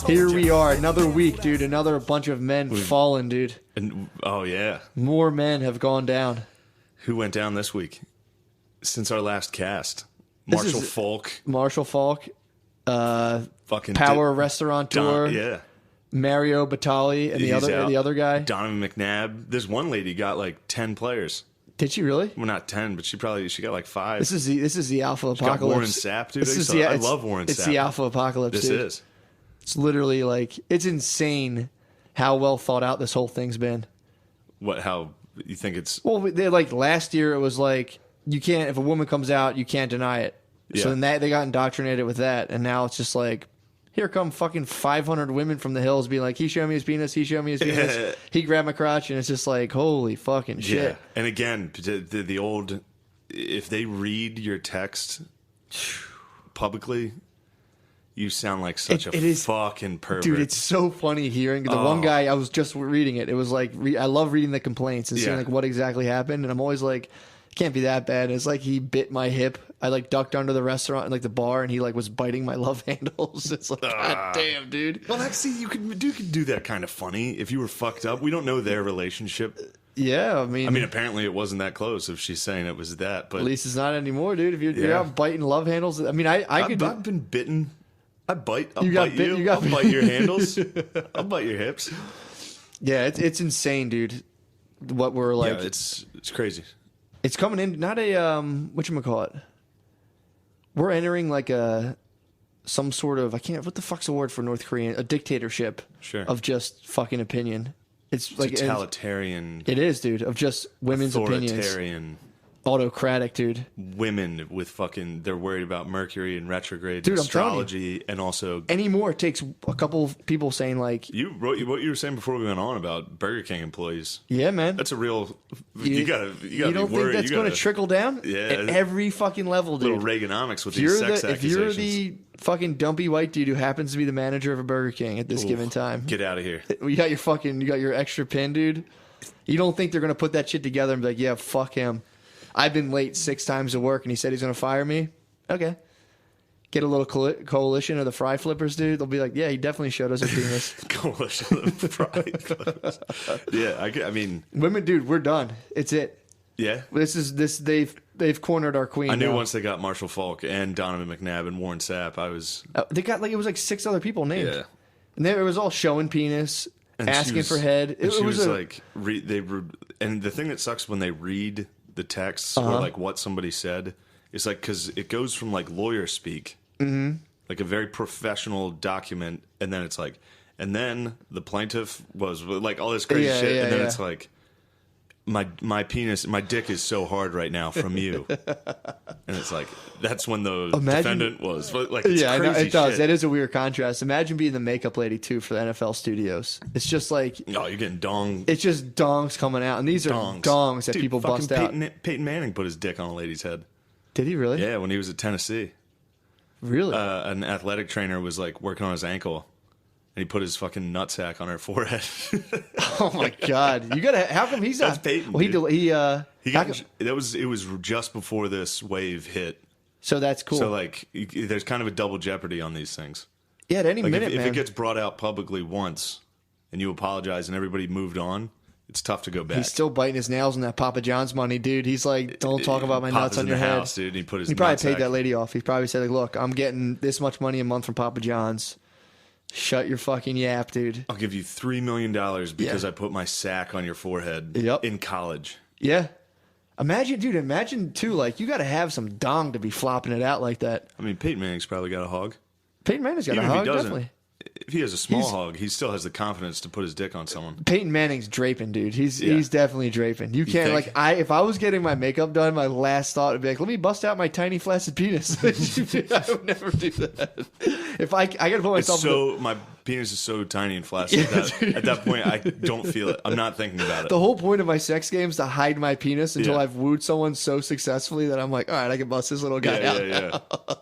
Here we are, another week, dude. Another bunch of men fallen, dude. And, oh, yeah. More men have gone down. Who went down this week? Since our last cast. Marshall Falk. Fucking Power Restaurateur. Yeah. Mario Batali and the other guy. Donovan McNabb. This one lady got like 10 players. Did she really? Well, not 10, but she got like 5. This is the Alpha Apocalypse. Got Warren Sapp, dude. I love Warren Sapp. It's the Alpha Apocalypse, This dude. is. It's literally like, it's insane how well thought out this whole thing's been. How you think it's... Well, they like last year it was like, you can't, if a woman comes out, you can't deny it. Yeah. So then they got indoctrinated with that, and now it's just like, here come fucking 500 women from the hills being like, he showed me his penis, he showed me his penis, he grabbed my crotch, and it's just like, holy fucking shit. Yeah. And again, the old, if they read your text publicly, you sound like such a fucking pervert. Dude, it's so funny hearing the one guy, I was just reading it. It was like, I love reading the complaints and seeing like what exactly happened. And I'm always like, it can't be that bad. And it's like he bit my hip. I like ducked under the restaurant and like the bar, and he like was biting my love handles. It's like, god damn, dude. Well, you could do that kind of funny if you were fucked up. We don't know their relationship. Yeah, I mean, apparently it wasn't that close. If she's saying it was that, but at least it's not anymore, dude. If you're out biting love handles, I mean, I've been bitten. I'll bite you. I'll bite your handles. I'll bite your hips. Yeah, it's insane, dude. What we're like, yeah, it's crazy. It's coming in. Not a whatchamacallit. We're entering like some sort of, what the fuck's the word for North Korean? A dictatorship of just fucking opinion. It's like totalitarian. It is, dude, of just women's opinions. Authoritarian. Autocratic, dude. Women with fucking, they're worried about Mercury and retrograde, dude, astrology, and also anymore. It takes a couple of people saying like you wrote what you were saying before we went on about Burger King employees. Yeah, man, that's a real. You gotta you don't be worried. Think that's going to trickle down? Yeah, at every fucking level, dude. Little Reaganomics with these sex accusations. If you're the fucking dumpy white dude who happens to be the manager of a Burger King at this given time, get out of here. You got your extra pin, dude. You don't think they're going to put that shit together and be like, yeah, fuck him. I've been late 6 times to work, and he said he's going to fire me. Okay. Get a little coalition of the fry flippers, dude. They'll be like, yeah, he definitely showed us his penis. Coalition of the fry flippers. Yeah, I mean... Women, dude, we're done. It's it. Yeah? They've cornered our queen. I knew once they got Marshall Falk and Donovan McNabb and Warren Sapp, I was... They got, it was 6 other people named. Yeah. And it was all showing penis, and asking for head. And the thing that sucks when they read the texts or like what somebody said is like, because it goes from like lawyer speak, like a very professional document, and then it's like, and then the plaintiff was like all this crazy shit, and then it's like, my penis, my dick is so hard right now from you, and it's like that's when the defendant was like, it's crazy I know, it does. shit. That is a weird contrast. Imagine being the makeup lady too for the NFL studios. It's just like, oh, you're getting dong. It's just dongs coming out, and these are dongs that dude, people bust out. Peyton Manning put his dick on a lady's head. Did he really? Yeah, when he was at Tennessee. Really? An athletic trainer was like working on his ankle, and he put his fucking nutsack on her forehead. Oh my god! You gotta. How come he's not? That's Peyton. Well, it was just before this wave hit. So that's cool. So like, there's kind of a double jeopardy on these things. Yeah, at any minute, if it gets brought out publicly once, and you apologize, and everybody moved on, it's tough to go back. He's still biting his nails on that Papa John's money, dude. He's like, don't talk about my nuts on your head. House, dude. He probably paid that lady off. He probably said, like, look, I'm getting this much money a month from Papa John's. Shut your fucking yap, dude. I'll give you $3 million because I put my sack on your forehead in college. Yeah. Imagine, too, like, you got to have some dong to be flopping it out like that. I mean, Peyton Manning's probably got a hog. Peyton Manning's got a hog, definitely. If he has a small hog, he still has the confidence to put his dick on someone. Peyton Manning's draping, dude. He's definitely draping. You can't, like, if I was getting my makeup done, my last thought would be like, let me bust out my tiny flaccid penis. I would never do that. If I got to put myself my penis is so tiny and flaccid that at that point I don't feel it. I'm not thinking about it. The whole point of my sex game is to hide my penis until I've wooed someone so successfully that I'm like, all right, I can bust this little guy out. Yeah.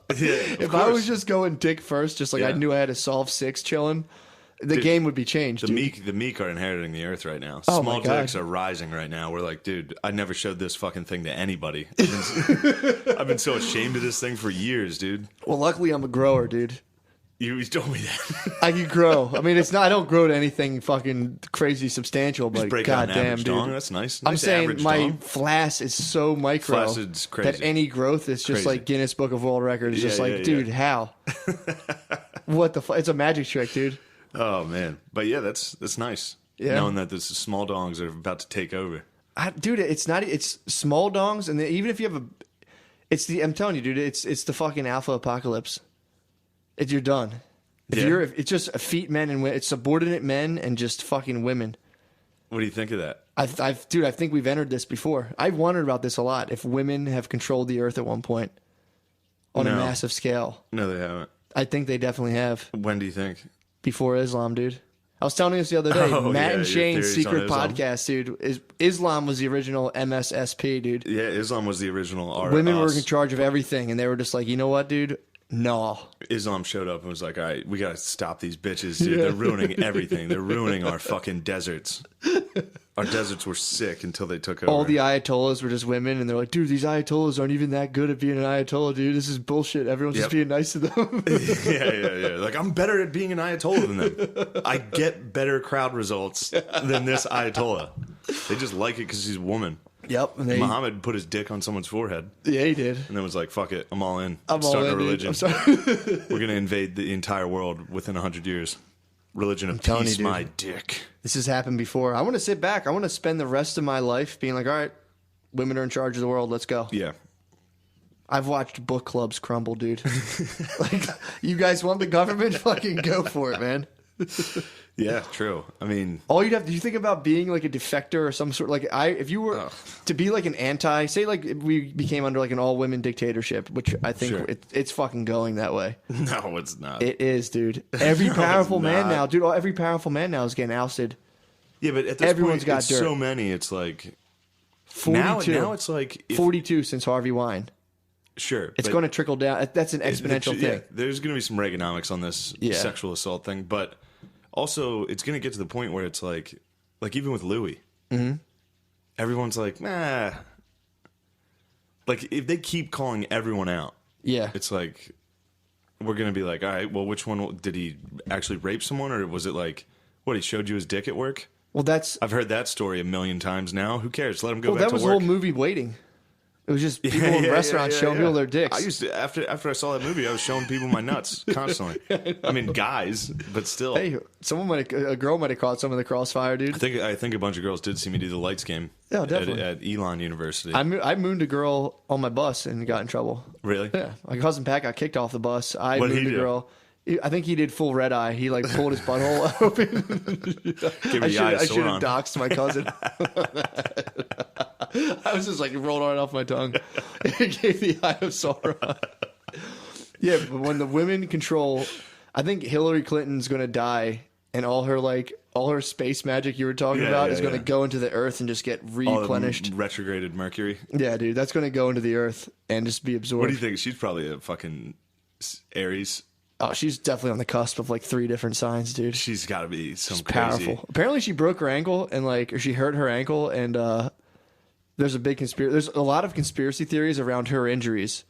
If I was just going dick first, just like I knew I had to solve 6 chilling, the game would be changed. The meek are inheriting the earth right now. Oh Small dicks are rising right now. We're like, dude, I never showed this fucking thing to anybody. I've been so ashamed of this thing for years, dude. Well, luckily I'm a grower, dude. You told me that. I can grow. I mean, it's not. I don't grow to anything fucking crazy substantial, but goddamn, dude, dong. That's nice. I'm saying my flass is so micro that any growth is just like Guinness Book of World Records. Just dude, how? What the fuck? It's a magic trick, dude. Oh man, but yeah, that's nice. Yeah, knowing that this small dongs are about to take over. Dude, it's not. It's small dongs, and even if you have I'm telling you, dude, it's the fucking alpha apocalypse. You're done. It's just effete men and women. It's subordinate men and just fucking women. What do you think of that? I think we've entered this before. I've wondered about this a lot. If women have controlled the earth at one point on a massive scale. No, they haven't. I think they definitely have. When do you think? Before Islam, dude. I was telling you this the other day. Matt and Shane's secret podcast, dude. Islam was the original MSSP, dude. Yeah, Islam was the original. Women were in charge of everything, and they were just like, you know what, dude? No. Islam showed up and was like, all right, we got to stop these bitches, dude. Yeah. They're ruining everything. They're ruining our fucking deserts. Our deserts were sick until they took over. All the Ayatollahs were just women, and they're like, dude, these Ayatollahs aren't even that good at being an Ayatollah, dude. This is bullshit. Everyone's just being nice to them. Yeah. Like, I'm better at being an Ayatollah than them. I get better crowd results than this Ayatollah. They just like it because she's a woman. Yep. And Muhammad put his dick on someone's forehead. Yeah, he did. And then was like, fuck it, I'm all in. I'm starting a religion. I'm sorry. We're going to invade the entire world within 100 years. Religion of peace, my dick. This has happened before. I want to sit back. I want to spend the rest of my life being like, all right, women are in charge of the world. Let's go. Yeah. I've watched book clubs crumble, dude. Like, you guys want the government? Fucking go for it, man. Yeah, true. I mean, all you'd have to, you think about being like a defector or some sort, like if you were to be like an say like if we became under like an all women dictatorship, which I think it's fucking going that way. No, it's not. It is, dude. Every powerful man now, dude. Every powerful man now is getting ousted. Yeah, but at this point, got dirt. So many. It's like 42. Now it's like 42 since Harvey Wine. Sure, it's going to trickle down. That's an exponential thing. Yeah, there's going to be some Reaganomics on this sexual assault thing, but also it's going to get to the point where it's like even with Louis, everyone's like, nah. Like if they keep calling everyone out, it's like we're going to be like, all right, well, which one did he actually rape someone, or was it like what he showed you his dick at work? Well, I've heard that story a million times now. Who cares? Let him go back to work. That was the whole movie Waiting. It was just people in restaurants showing people their dicks. I used to after I saw that movie, I was showing people my nuts constantly. I mean, guys, but still. Hey, a girl might have caught some of the crossfire, dude. I think a bunch of girls did see me do the lights game. Yeah, definitely. At Elon University. I mooned a girl on my bus and got in trouble. Really? Yeah, my cousin Pat got kicked off the bus. I mooned a girl. I think he did full red eye. He like pulled his butthole open. I should have doxed my cousin. I was just like rolled right off my tongue. It gave the eye of Sauron. Yeah, but when the women control, I think Hillary Clinton's going to die, and all her space magic you were talking about is going to go into the earth and just get replenished. All the retrograded Mercury. Yeah, dude, that's going to go into the earth and just be absorbed. What do you think? She's probably a fucking Aries. Oh, she's definitely on the cusp of like 3 different signs, dude. She's got to be crazy. Powerful. Apparently, she broke her ankle or she hurt her ankle, and there's a big conspiracy. There's a lot of conspiracy theories around her injuries.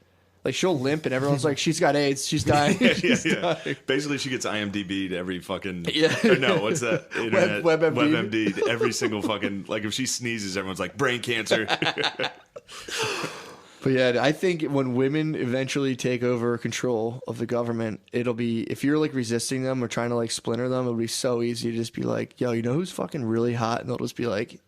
Like she'll limp, and everyone's like, "She's got AIDS. She's dying." She's dying. Basically, she gets IMDb'd every fucking. Or no, what's that? Internet WebMD. Every single fucking if she sneezes, everyone's like brain cancer. But yeah, I think when women eventually take over control of the government, it'll be, if you're like resisting them or trying to like splinter them, it'll be so easy to just be like, yo, you know who's fucking really hot? And they'll just be like,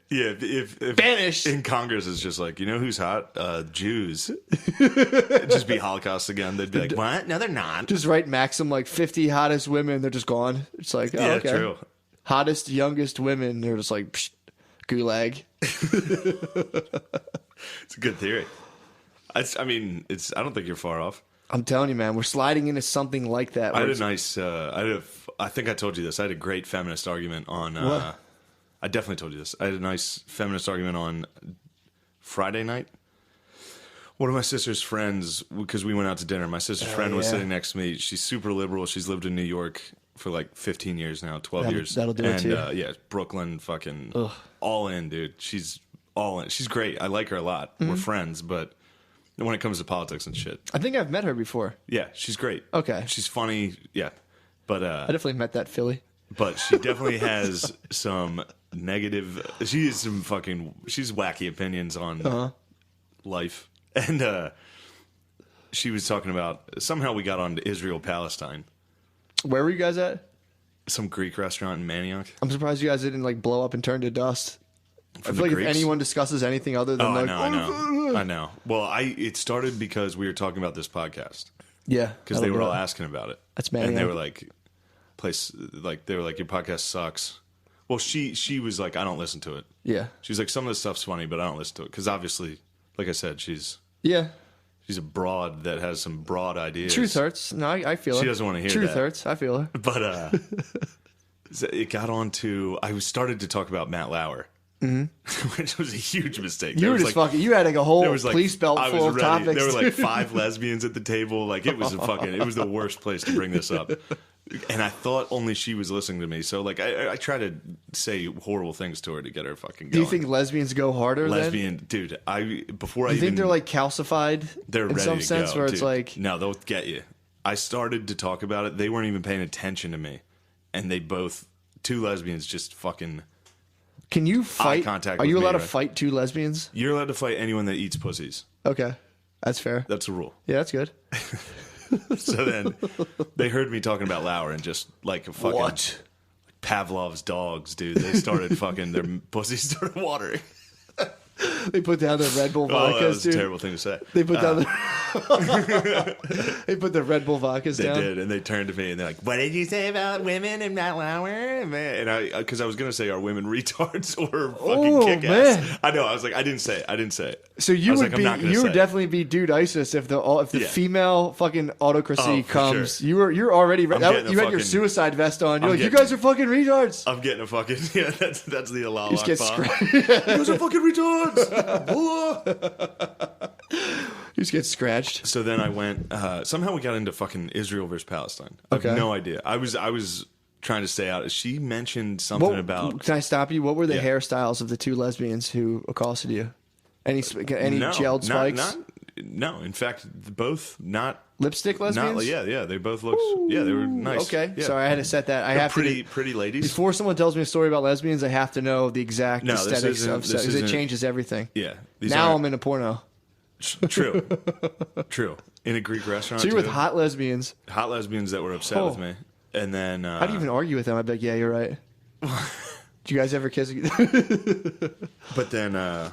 yeah, if banished. In Congress, it's just like, you know who's hot? Jews. It'd just be Holocaust again. They'd be like, what? No, they're not. Just write Maxim like 50 hottest women. They're just gone. It's like, oh, okay. True. Hottest, youngest women. They're just like, psh, gulag. It's a good theory. I mean, I don't think you're far off. I'm telling you, man, we're sliding into something like that. I had a nice. I think I told you this. I had a great feminist argument on. I definitely told you this. I had a nice feminist argument on Friday night. One of my sister's friends, because we went out to dinner. My sister's friend was sitting next to me. She's super liberal. She's lived in New York for like 15 years now, 12 years. That'll do it too. Yeah, Brooklyn, fucking all in, dude. She's all in. She's great. I like her a lot. We're friends, but when it comes to politics and shit. I think I've met her before. Yeah, she's great. Okay. She's funny. Yeah. But I definitely met that filly. But she definitely has some negative. She's wacky opinions on life. And she was talking about, somehow we got on to Israel, Palestine. Where were you guys at? Some Greek restaurant in Manioc. I'm surprised you guys didn't like blow up and turn to dust. I feel like Greeks? if anyone discusses anything other than I know. Well, it started because we were talking about this podcast. Yeah. Because they were all asking about it. That's Manioc. And they were like, your podcast sucks. Well, she was like, I don't listen to it. Yeah. She's like, some of this stuff's funny, but I don't listen to it. Because obviously, like I said, she's a broad that has some broad ideas. Truth hurts. No, I feel it. She doesn't want to hear Truth that. Truth hurts. I feel her. But it got on to, I started to talk about Matt Lauer. Mm-hmm. Which was a huge mistake. You were just fucking. You had like a whole police belt full of topics. There were like 5 lesbians at the table. Like it was the worst place to bring this up. And I thought only she was listening to me. So like I try to say horrible things to her to get her fucking going. Do you think lesbians go harder? Dude. You think they're like calcified? They're in some sense, where it's like no, they'll get you. I started to talk about it. They weren't even paying attention to me, and they both 2 lesbians just fucking. Can you fight? Contact Are you allowed to fight 2 lesbians? You're allowed to fight anyone that eats pussies. Okay, that's fair. That's a rule. Yeah, that's good. So then they heard me talking about Lauer and just like fucking what? Pavlov's dogs, dude. They started fucking their pussies started watering. They put down their Red Bull vodkas, that was dude. A terrible thing to say. They put down they put the Red Bull vodkas down. They did, and they turned to me and they're like, "What did you say about women and Matt Lauer?" And because I was gonna say, "Are women retards or fucking kick-ass?" Man. I know. I was like, I didn't say it. So you would definitely be dude ISIS if the female fucking autocracy comes. Sure. You're already you had your suicide vest on. You're like, you guys are fucking retards. I'm getting a fucking that's the Allah you just get You guys are fucking retards. You just get scratched. So then I went. Somehow we got into fucking Israel versus Palestine. I have no idea. I was trying to stay out. She mentioned something about. Can I stop you? What were the hairstyles of the 2 lesbians who accosted you? Any gelled spikes? No. In fact, both not lipstick lesbians. They both looked. Yeah, they were nice. Okay, yeah. sorry, I had to set that. I have pretty ladies. Before someone tells me a story about lesbians, I have to know the exact aesthetics of sex. It changes everything. Yeah. Now I'm in a porno. True. In a Greek restaurant. So you're with hot lesbians. Hot lesbians that were upset with me, and then how do you even argue with them? I'd be like, yeah, you're right. Do you guys ever kiss? But then.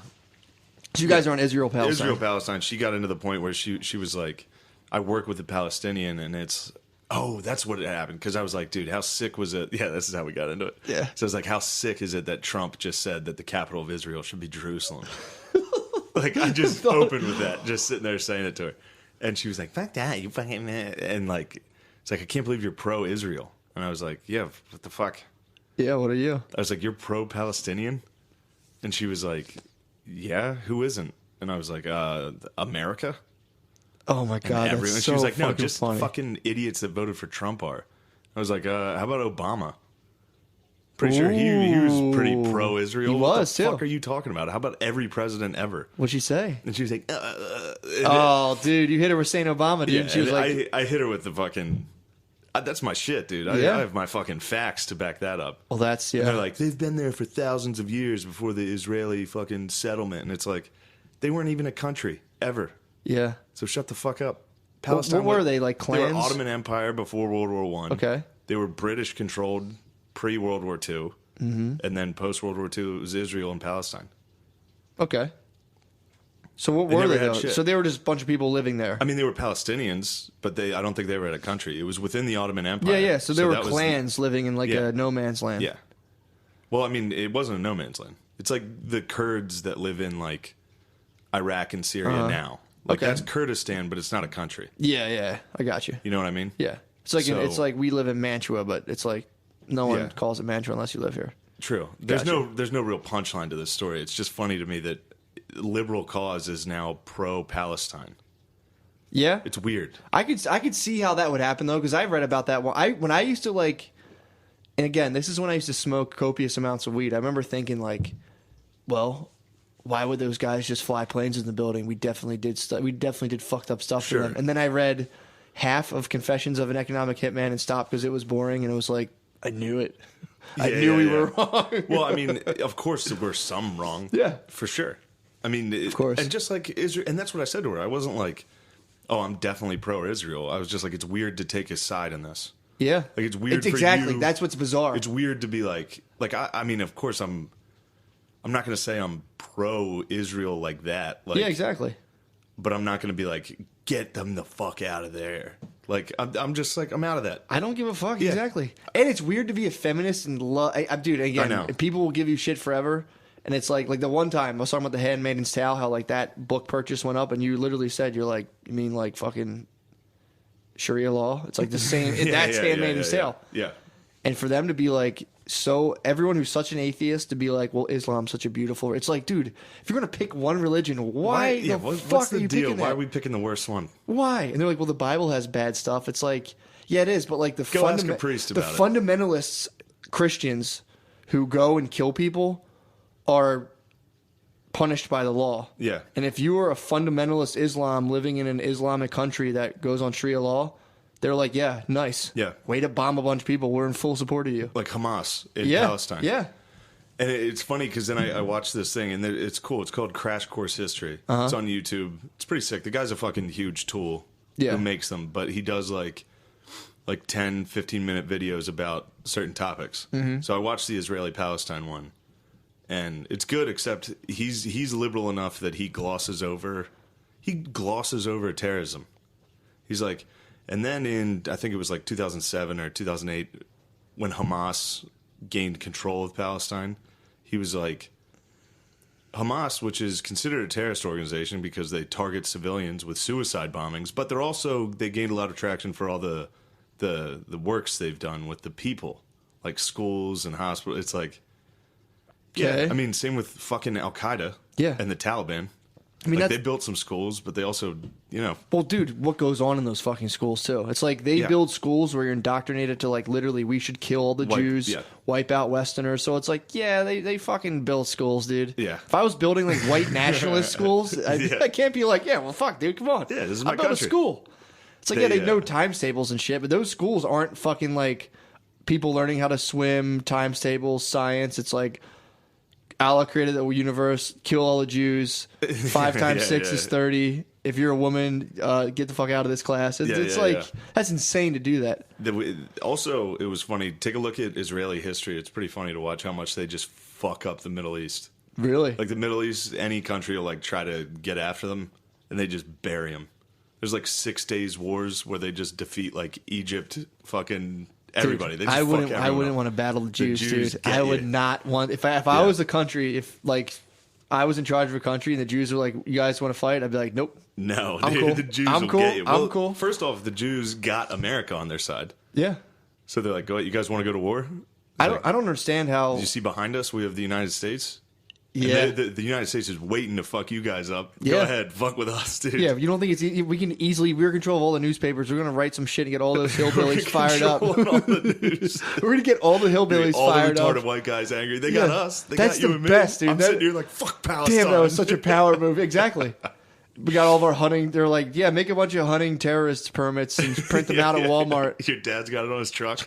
So you guys are on Israel, Palestine. Israel, Palestine. She got into the point where she was like, I work with a Palestinian, and it's, that's what happened. Because I was like, dude, how sick was it? Yeah, this is how we got into it. Yeah. So I was like, how sick is it that Trump just said that the capital of Israel should be Jerusalem? Like, I just opened with that, just sitting there saying it to her. And she was like, fuck that, you fucking, and like, it's like, I can't believe you're pro-Israel. And I was like, yeah, what the fuck? Yeah, what are you? I was like, you're pro-Palestinian? And she was like, yeah, who isn't? And I was like, America? Oh my God, and that's she was like, no, fucking just funny. Fucking idiots that voted for Trump are. I was like, how about Obama? Pretty sure he was pretty pro-Israel. He was, what the too. fuck are you talking about? How about every president ever? What'd she say? And she was like, oh, dude, you hit her with saying Obama, dude. Yeah, and she was like, I hit her with the fucking... that's my shit, dude. I have my fucking facts to back that up. Well, that's, yeah. And they're like, they've been there for thousands of years before the Israeli fucking settlement. And it's like, they weren't even a country, ever. Yeah. So shut the fuck up. Palestine. What were they, like clans? They were Ottoman Empire before World War I. Okay. They were British-controlled pre-World War II. Mm-hmm. And then post-World War II, it was Israel and Palestine. Okay. So what were they, though? So they were just a bunch of people living there. I mean, they were Palestinians, but I don't think they were at a country. It was within the Ottoman Empire. Yeah. So there were clans living in like a no man's land. Yeah. Well, I mean, it wasn't a no man's land. It's like the Kurds that live in like Iraq and Syria now. Like that's Kurdistan, but it's not a country. Yeah. I got you. You know what I mean? Yeah. It's like it's like we live in Mantua, but it's like no one calls it Mantua unless you live here. True. There's no real punchline to this story. It's just funny to me that liberal cause is now pro-Palestine. Yeah, it's weird. I could see how that would happen though, because I've read about that. When I used to like, and again, this is when I used to smoke copious amounts of weed. I remember thinking like, well, why would those guys just fly planes in the building? We definitely did fucked up stuff to them. And then I read half of Confessions of an Economic Hitman and stopped because it was boring, and it was like, I knew it. I knew we were wrong. Well, I mean, of course there were some wrong. Yeah. For sure. I mean, of course. And just like Israel, and that's what I said to her. I wasn't like, oh, I'm definitely pro-Israel. I was just like, it's weird to take his side in this. Yeah. Like, it's weird for exactly. you. That's what's bizarre. It's weird to be like I mean, of course, I'm not going to say I'm pro-Israel like that. Like, yeah, exactly. But I'm not going to be like, get them the fuck out of there. Like, I'm just like, I'm out of that. I don't give a fuck. Yeah. Exactly. And it's weird to be a feminist and love. Dude, again, people will give you shit forever. And it's like the one time I was talking about The Handmaid's Tale, how like that book purchase went up, and you literally said, you're like, you mean like fucking Sharia law? It's like the same. That's Handmaid's Tale. Yeah. And for them to be like, so everyone who's such an atheist to be like, well, Islam's such a beautiful. It's like, dude, if you're gonna pick one religion, why the fuck what's are the you deal? picking that? Why are we picking the worst one? Why? And they're like, well, the Bible has bad stuff. It's like, yeah, it is, but like the ask a priest about it. Fundamentalists, Christians who go and kill people are punished by the law. Yeah. And if you are a fundamentalist Islam living in an Islamic country that goes on Sharia law, they're like, yeah, nice. Yeah. Way to bomb a bunch of people. We're in full support of you. Like Hamas in Palestine. Yeah. And it's funny because then I watched this thing, and it's cool. It's called Crash Course History. It's on YouTube. It's pretty sick. The guy's a fucking huge tool who makes them, but he does like 10, 15-minute videos about certain topics. Mm-hmm. So I watched the Israeli-Palestine one, and it's good, except he's liberal enough that he glosses over terrorism. He's like, and then in, I think it was like 2007 or 2008, when Hamas gained control of Palestine, he was like, Hamas, which is considered a terrorist organization because they target civilians with suicide bombings, but they gained a lot of traction for all the works they've done with the people, like schools and hospitals. It's like, yeah, I mean, same with fucking Al Qaeda and the Taliban. I mean, like, they built some schools, but they also, Well, dude, what goes on in those fucking schools, too? It's like they build schools where you're indoctrinated to, like, literally, we should kill all the Jews, wipe out Westerners. So it's like, they fucking build schools, dude. Yeah. If I was building, like, white nationalist schools, I can't be like, well, fuck, dude, come on. Yeah, this is my country. I built a school. It's like, they know times tables and shit, but those schools aren't fucking, like, people learning how to swim, times tables, science. It's like, Allah created the universe, kill all the Jews, 5 times 6 is 30. If you're a woman, get the fuck out of this class. It's that's insane to do that. Also, it was funny. Take a look at Israeli history. It's pretty funny to watch how much they just fuck up the Middle East. Really? Like the Middle East, any country will like try to get after them, and they just bury them. There's like 6 days wars where they just defeat like Egypt, fucking everybody. They just I wouldn't want to battle the Jews, dude. I would not want. If I was a country, if like I was in charge of a country and the Jews were like, "You guys want to fight?" I'd be like, "Nope." No, I'm dude, cool. The Jews I'm will cool. get you. Well, I'm cool. First off, the Jews got America on their side. Yeah. So they're like, "Go, you guys want to go to war?" I don't understand how. Did you see behind us? We have the United States. Yeah, the United States is waiting to fuck you guys up. Go ahead, fuck with us, dude. Yeah, you don't think we can easily? We're in control of all the newspapers. We're gonna write some shit and get all those hillbillies fired up. All the news. We're gonna get all the hillbillies fired up. All the retarded white guys angry. They got us. They That's got you the and me. best, dude. I'm sitting here like, fuck Palestine. Damn, that was such a power move. Exactly. We got all of our hunting. They're like, make a bunch of hunting terrorist permits and print them out at Walmart. Your dad's got it on his truck.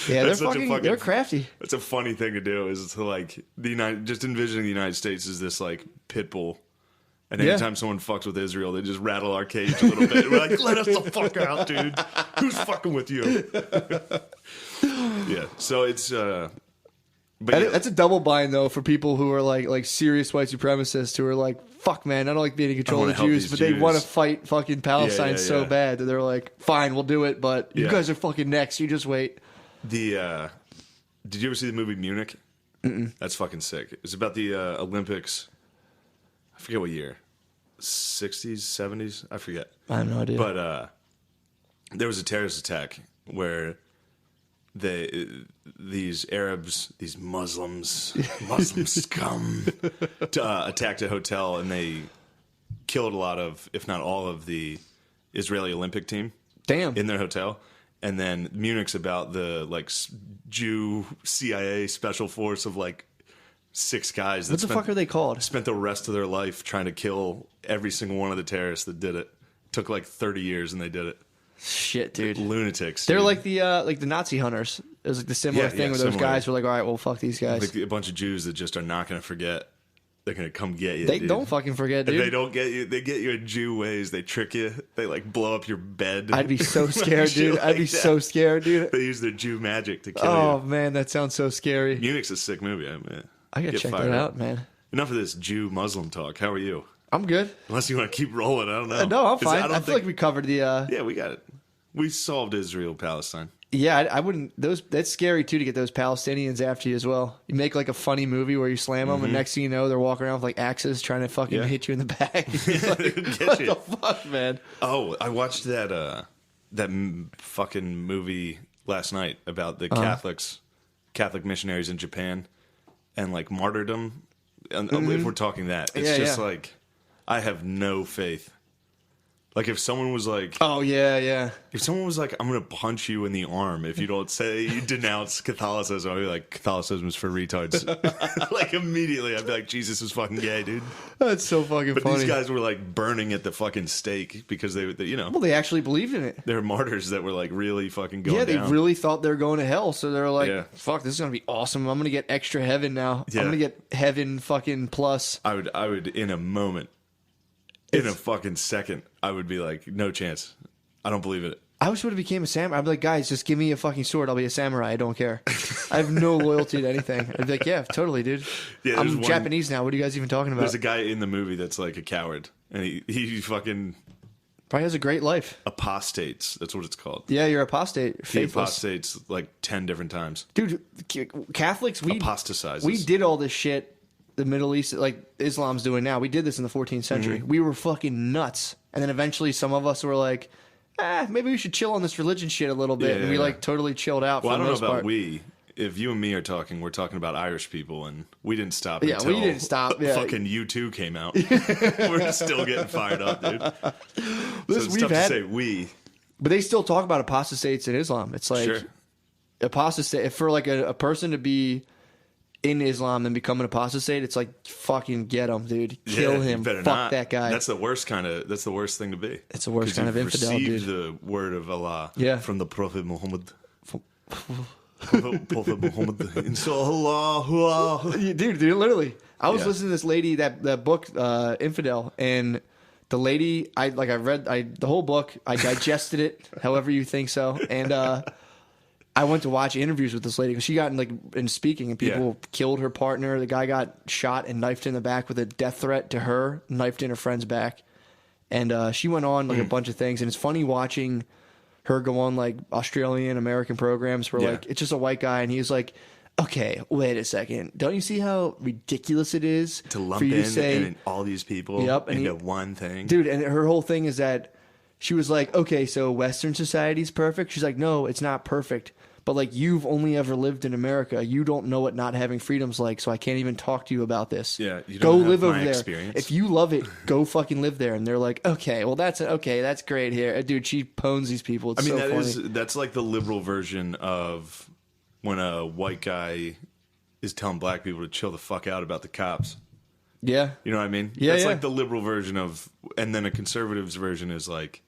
Yeah, they're crafty. That's a funny thing to do. Is to like just envisioning the United States as this like pit bull, and anytime someone fucks with Israel, they just rattle our cage a little bit. We're like, let us the fuck out, dude. Who's fucking with you? Yeah. So it's. That's a double bind though for people who are like serious white supremacists who are like, fuck man, I don't like being in control of the Jews, but they want to fight fucking Palestine so bad that they're like, fine, we'll do it, but you guys are fucking next. You just wait. Did you ever see the movie Munich? Mm-mm. That's fucking sick. It's about the Olympics. I forget what year. 60s, 70s? I forget. I have no idea. But there was a terrorist attack where these Arabs, these Muslim scum, attacked a hotel, and they killed a lot of, if not all of, the Israeli Olympic team. Damn. In their hotel. And then Munich's about the like Jew CIA special force of like 6 guys that What the fuck are they called? spent the rest of their life trying to kill every single one of the terrorists that did it. Took like 30 years and they did it. Shit, dude. Lunatics. They're dude. like the Nazi hunters. It was like the similar thing where those guys were like, all right, well, fuck these guys. Like a bunch of Jews that just are not going to forget. They're going to come get you. They dude. don't fucking forget, dude. If they don't get you, they get you in Jew ways. They trick you. They like blow up your bed. I'd be so scared, dude. Like I'd be so scared, dude. They use their Jew magic to kill you. Oh, man, that sounds so scary. Munich's a sick movie. I gotta check that out, man. Enough of this Jew-Muslim talk. How are you? I'm good. Unless you want to keep rolling. I don't know. No, I'm fine. I feel like we covered the... Yeah, we got it. We solved Israel-Palestine. Yeah, I wouldn't... That's scary, too, to get those Palestinians after you as well. You make, like, a funny movie where you slam them, and next thing you know, they're walking around with, like, axes trying to fucking hit you in the back. Like, what the fuck, man? Oh, I watched that fucking movie last night about the Catholic missionaries in Japan and, like, martyrdom. And if we're talking that, it's just like, I have no faith. Like, if someone was like... Oh, yeah. If someone was like, I'm going to punch you in the arm if you don't say you denounce Catholicism, I'd be like, Catholicism is for retards. Like, immediately, I'd be like, Jesus is fucking gay, dude. That's so fucking funny. But these guys were, like, burning at the fucking stake because they you know... Well, they actually believed in it. They're martyrs that were, like, really fucking going down. Yeah, they really thought they were going to hell, so they were like, fuck, this is going to be awesome. I'm going to get extra heaven now. I'm going to get heaven fucking plus. I would, in a moment... In a fucking second, I would be like, no chance. I don't believe it. I wish I would have became a samurai. I'd be like, guys, just give me a fucking sword. I'll be a samurai. I don't care. I have no loyalty to anything. I'd be like, yeah, totally, dude. Yeah, I'm Japanese now. What are you guys even talking about? There's a guy in the movie that's like a coward. And he fucking... Probably has a great life. Apostates. That's what it's called. Yeah, you're apostate. He apostates like 10 different times. Dude, Catholics, apostatizes. We did all this shit. The Middle East, like Islam's doing now. We did this in the 14th century. We were fucking nuts. And then eventually some of us were like, maybe we should chill on this religion shit a little bit. And we like totally chilled out for the most part. Well, I don't know about we. If you and me are talking, we're talking about Irish people, and we didn't stop until we didn't stop. Yeah. Fucking U2 came out. We're still getting fired up, dude. So it's tough to say we. But they still talk about apostates in Islam. It's like apostate for like a person to be in Islam and become an apostate. It's like fucking get him, dude. Kill him. Fuck that guy. That's the worst thing to be. It's the worst kind of infidel, dude. Received the word of Allah from the Prophet Muhammad. Prophet Muhammad. Inshallah. Dude, literally. I was listening to this lady, that book, Infidel, and the lady, I read the whole book. I digested it, however you think so, and I went to watch interviews with this lady because she got in speaking, and people killed her partner. The guy got shot and knifed in the back with a death threat to her, knifed in her friend's back, and she went on a bunch of things. And it's funny watching her go on like Australian American programs where like it's just a white guy, and he's like, okay, wait a second. Don't you see how ridiculous it is to lump in all these people into one thing? Dude, and her whole thing is that she was like, okay, so Western society's perfect? She's like, no, it's not perfect. But like, you've only ever lived in America. You don't know what not having freedom's like, so I can't even talk to you about this. Yeah, you go don't live have over my there. Experience. If you love it, go fucking live there. And they're like, okay, well that's great here, dude. She pwns these people. It's funny. That's like the liberal version of when a white guy is telling black people to chill the fuck out about the cops. Yeah, you know what I mean. Yeah, that's like the liberal version of, and then a conservative's version is like,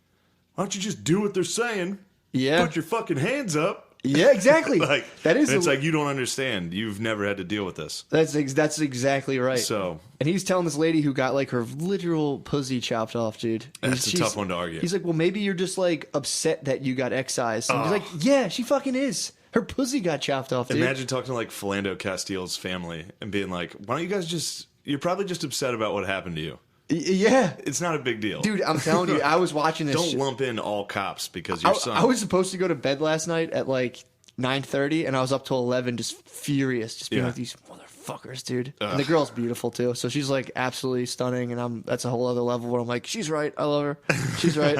why don't you just do what they're saying? Yeah, put your fucking hands up. Yeah, exactly. Like that is. It's like you don't understand. You've never had to deal with this. That's exactly right. So, and he's telling this lady who got like her literal pussy chopped off, dude. That's a tough one to argue. He's like, well, maybe you're just like upset that you got excised. And he's like, yeah, she fucking is. Her pussy got chopped off, dude. Imagine talking to like Philando Castile's family and being like, why don't you guys just? You're probably just upset about what happened to you. Yeah, it's not a big deal, dude. I'm telling you, I was watching this. Don't lump in all cops because your son. I was supposed to go to bed last night at like 9:30, and I was up till 11, just furious, just being like, these motherfuckers, dude. And the girl's beautiful too, so she's like absolutely stunning, and that's a whole other level where I'm like, she's right, I love her, she's right.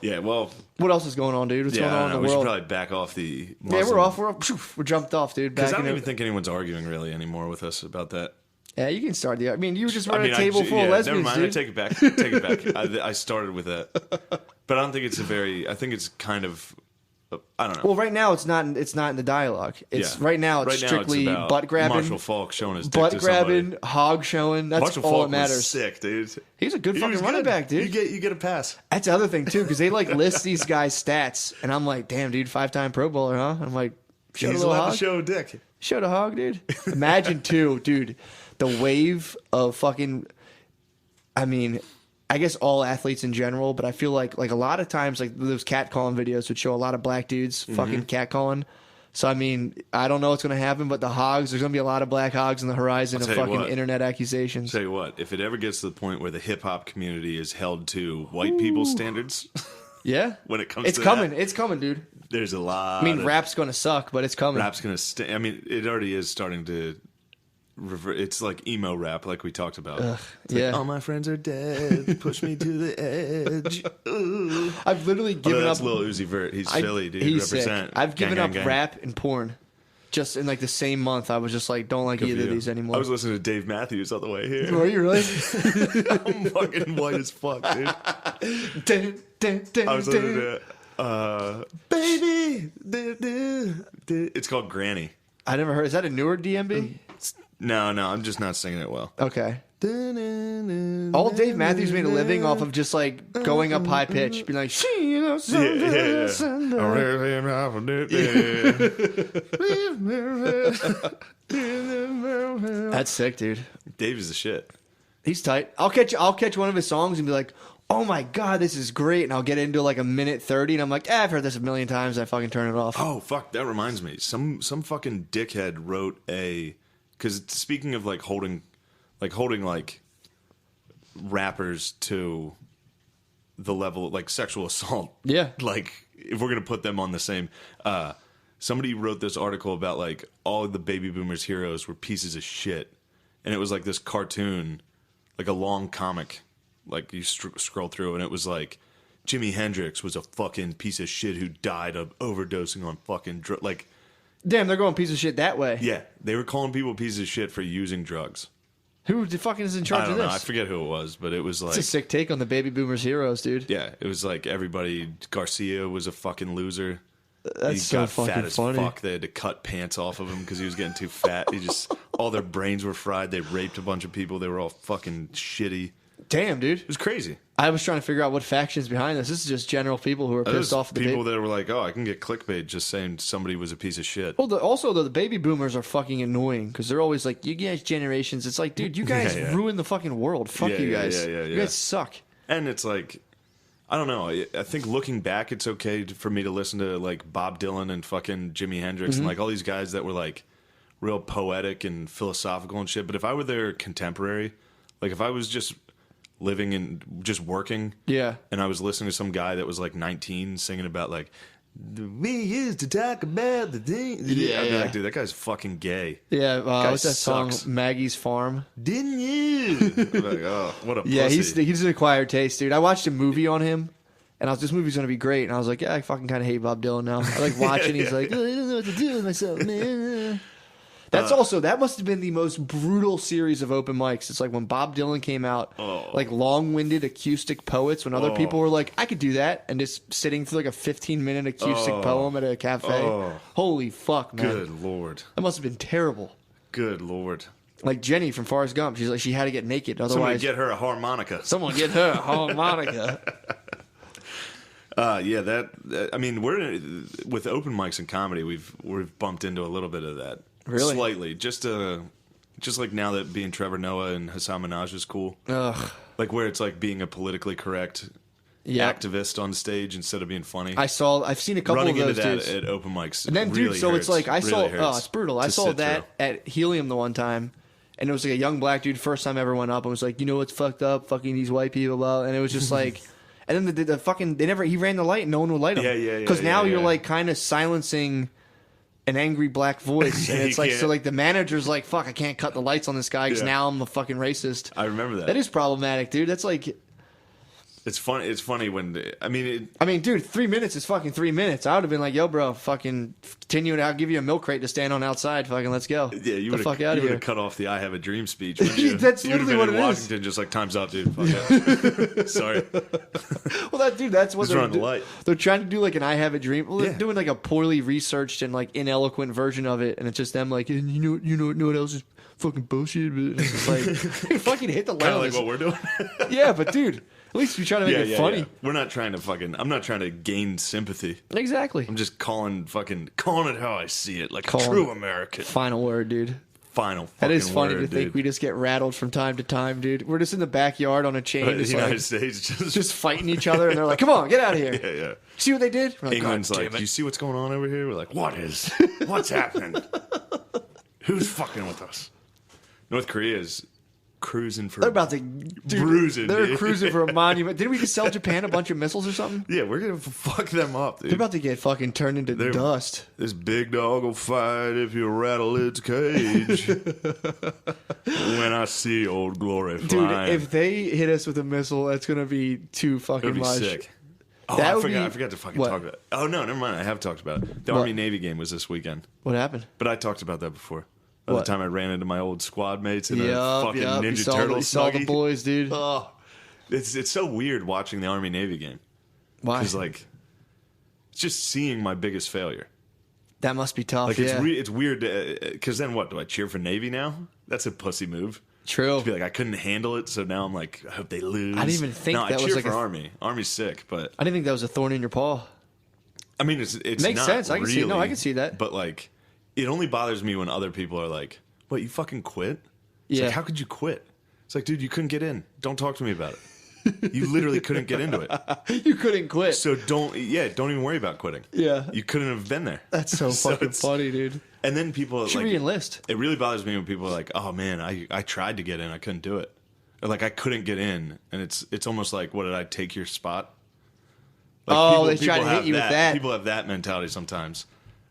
Yeah, well, what else is going on, dude? What's going on in the world? We should probably back off the Muslim. Yeah, we're off. We're jumped off, dude. Because I don't even think anyone's arguing really anymore with us about that. Yeah, you can start the. I mean, you just run a table full of lesbians, never mind. Dude. I take it back. Take it back. I started with that, but I don't think it's a very. I think it's kind of I don't know. Well, right now it's not in the dialogue. It's right now it's strictly butt grabbing. Marshall Falk showing his dick butt to grabbing, somebody. hog showing. That's Marshall all Falk that matters. Was sick, dude. He's a good fucking running back, dude. You get a pass. That's the other thing too, because they like list these guys' stats, and I'm like, damn, dude, 5-time Pro Bowler, huh? I'm like, show He's the allowed hog. to show a dick. Show the hog, dude. Imagine too, dude, the wave of fucking. I mean, I guess all athletes in general, but I feel like a lot of times like those catcalling videos would show a lot of black dudes fucking catcalling. So I mean, I don't know what's going to happen, but the hogs, there's going to be a lot of black hogs on the horizon of fucking internet accusations. Tell you what, if it ever gets to the point where the hip hop community is held to white people's standards, yeah, when it comes, it's coming, dude. There's a lot. I mean, rap's going to suck, but it's coming. Rap's going to. I mean, it already is starting to. It's like emo rap, like we talked about. Yeah, like, all my friends are dead. Push me to the edge. Ooh. I've literally given that's up. Lil Uzi Vert. He's Philly, dude. He's Represent. sick. I've given up gang. rap and porn. Just in like the same month, I was just like, don't like either of these anymore. I was listening to Dave Matthews on the way here. Were you really? I'm fucking white as fuck, dude. I was listening to Baby. It's called Granny. I never heard. Is that a newer DMB? No, I'm just not singing it well. Okay. All Dave Matthews made a living off of just like going up high pitch, being like, That's sick, dude. Dave is the shit. He's tight. I'll catch one of his songs and be like, oh my god, this is great, and I'll get into like a minute 30, and I'm like, I've heard this a million times. I fucking turn it off. Oh fuck, that reminds me. Some fucking dickhead wrote because speaking of like holding like rappers to the level like sexual assault. Yeah. Like if we're gonna put them on the same. Somebody wrote this article about like all the baby boomers heroes were pieces of shit, and it was like this cartoon, like a long comic, like you scroll through, and it was like Jimi Hendrix was a fucking piece of shit who died of overdosing on fucking like. Damn, they're going piece of shit that way. Yeah, they were calling people pieces of shit for using drugs. Who the fucking is in charge of this? I forget who it was, but it was like... It's a sick take on the baby boomers heroes, dude. Yeah, it was like everybody... Garcia was a fucking loser. That's so fucking fat as funny. fuck. They had to cut pants off of him because he was getting too fat. All their brains were fried. They raped a bunch of people. They were all fucking shitty. Damn, dude. It was crazy. I was trying to figure out what faction's behind this. This is just general people who are pissed off at the people that were like, oh, I can get clickbait just saying somebody was a piece of shit. Well, also, the baby boomers are fucking annoying because they're always like, you guys generations. It's like, dude, you guys ruined the fucking world. Fuck you guys. You guys suck. And it's like, I don't know. I think looking back, it's okay for me to listen to like Bob Dylan and fucking Jimi Hendrix and like all these guys that were like real poetic and philosophical and shit. But if I were their contemporary, like if I was just living and just working, and I was listening to some guy that was like 19 singing about like we used to talk about the thing, I'd be like, dude, that guy's fucking gay. What's that song, Maggie's Farm? Didn't you? I'm like, oh, what a pussy. Yeah, he's an acquired taste, dude. I watched a movie on him, and this movie's gonna be great, and I was like, yeah, I fucking kind of hate Bob Dylan now. I like watching. He's like, oh, I don't know what to do with myself, man. That's that must have been the most brutal series of open mics. It's like when Bob Dylan came out, like long-winded acoustic poets, when other people were like, I could do that, and just sitting through like a 15-minute acoustic poem at a cafe. Holy fuck, man. Good Lord. That must have been terrible. Good Lord. Like Jenny from Forrest Gump, she's like, she had to get naked, otherwise... Someone get her a harmonica. I mean, with open mics and comedy, we've bumped into a little bit of that. Really? Slightly. Just like now that being Trevor Noah and Hassan Minaj is cool. Ugh. Like where it's like being a politically correct activist on stage instead of being funny. I've seen a couple Running of those into dudes. that at open mics. And then, really dude, so hurts. it's like, it's brutal. I saw that through. at Helium the one time, and it was like a young black dude, first time ever went up, and was like, you know what's fucked up? Fucking these white people, blah. And it was just like... And then the fucking... he ran the light and no one would light him. Yeah. Because now you're like kind of silencing an angry black voice. And it's like, so like the manager's like, fuck, I can't cut the lights on this guy because now I'm a fucking racist. I remember that. That is problematic, dude. That's like... It's funny. It's funny when I mean, dude, 3 minutes is fucking 3 minutes. I would have been like, "Yo, bro, fucking continue it. I'll give you a milk crate to stand on outside. Fucking let's go." Yeah, you would have cut off the "I have a dream" speech. You? That's you literally what it Washington, is. Just like time's up, dude. Fuck Sorry. Well, that's what they're doing. The they're trying to do, like an "I have a dream." Well, they're doing like a poorly researched and like ineloquent version of it, and it's just them like, you know what else is fucking bullshit. But it's just like fucking hit the kind of line. like what we're doing. Yeah, but dude. At least we try to make it funny. Yeah. We're not trying to I'm not trying to gain sympathy. Exactly. I'm just calling it how I see it, like a true American. Final word, dude. Final. That is funny word, to think we just get rattled from time to time, dude. We're just in the backyard on a chain, the United States just fighting each other, and they're like, "Come on, get out of here!" Yeah. See what they did? We're like, England's like, "Do you see what's going on over here?" We're like, "What's happening? Who's fucking with us?" North Korea's cruising for. They're about to bruising. They're cruising for a monument. Didn't we just sell Japan a bunch of missiles or something? Yeah, we're gonna fuck them up, dude. They're about to get fucking turned into dust. This big dog will fight if you rattle its cage. When I see Old Glory flying. Dude, if they hit us with a missile, that's gonna be too fucking much. Sick. Oh, I forgot to fucking talk about it. Oh no, never mind. I have talked about it. The Army Navy game was this weekend. What happened? But I talked about that before. By the time I ran into my old squad mates in a fucking Ninja Turtle You saw the boys, dude. Oh, it's so weird watching the Army Navy game. Why? Because like, it's just seeing my biggest failure. That must be tough. Like it's weird because then what? Do I cheer for Navy now? That's a pussy move. True. To be like, I couldn't handle it, so now I'm like, I hope they lose. I didn't even think that I cheer was like for Army. Army's sick, but I didn't think that was a thorn in your paw. I mean, it's makes not sense. I can really, see. No, I can see that. But like, it only bothers me when other people are like, "What, you fucking quit?" It's like, how could you quit? It's like, dude, you couldn't get in. Don't talk to me about it. You literally couldn't get into it. You couldn't quit. So don't even worry about quitting. Yeah. You couldn't have been there. That's so fucking funny, dude. And then people you should re-enlist. It really bothers me when people are like, "Oh man, I tried to get in, I couldn't do it." Or like, I couldn't get in, and it's almost like, "What, did I take your spot?" Like, they try to hit you with that. People have that mentality sometimes.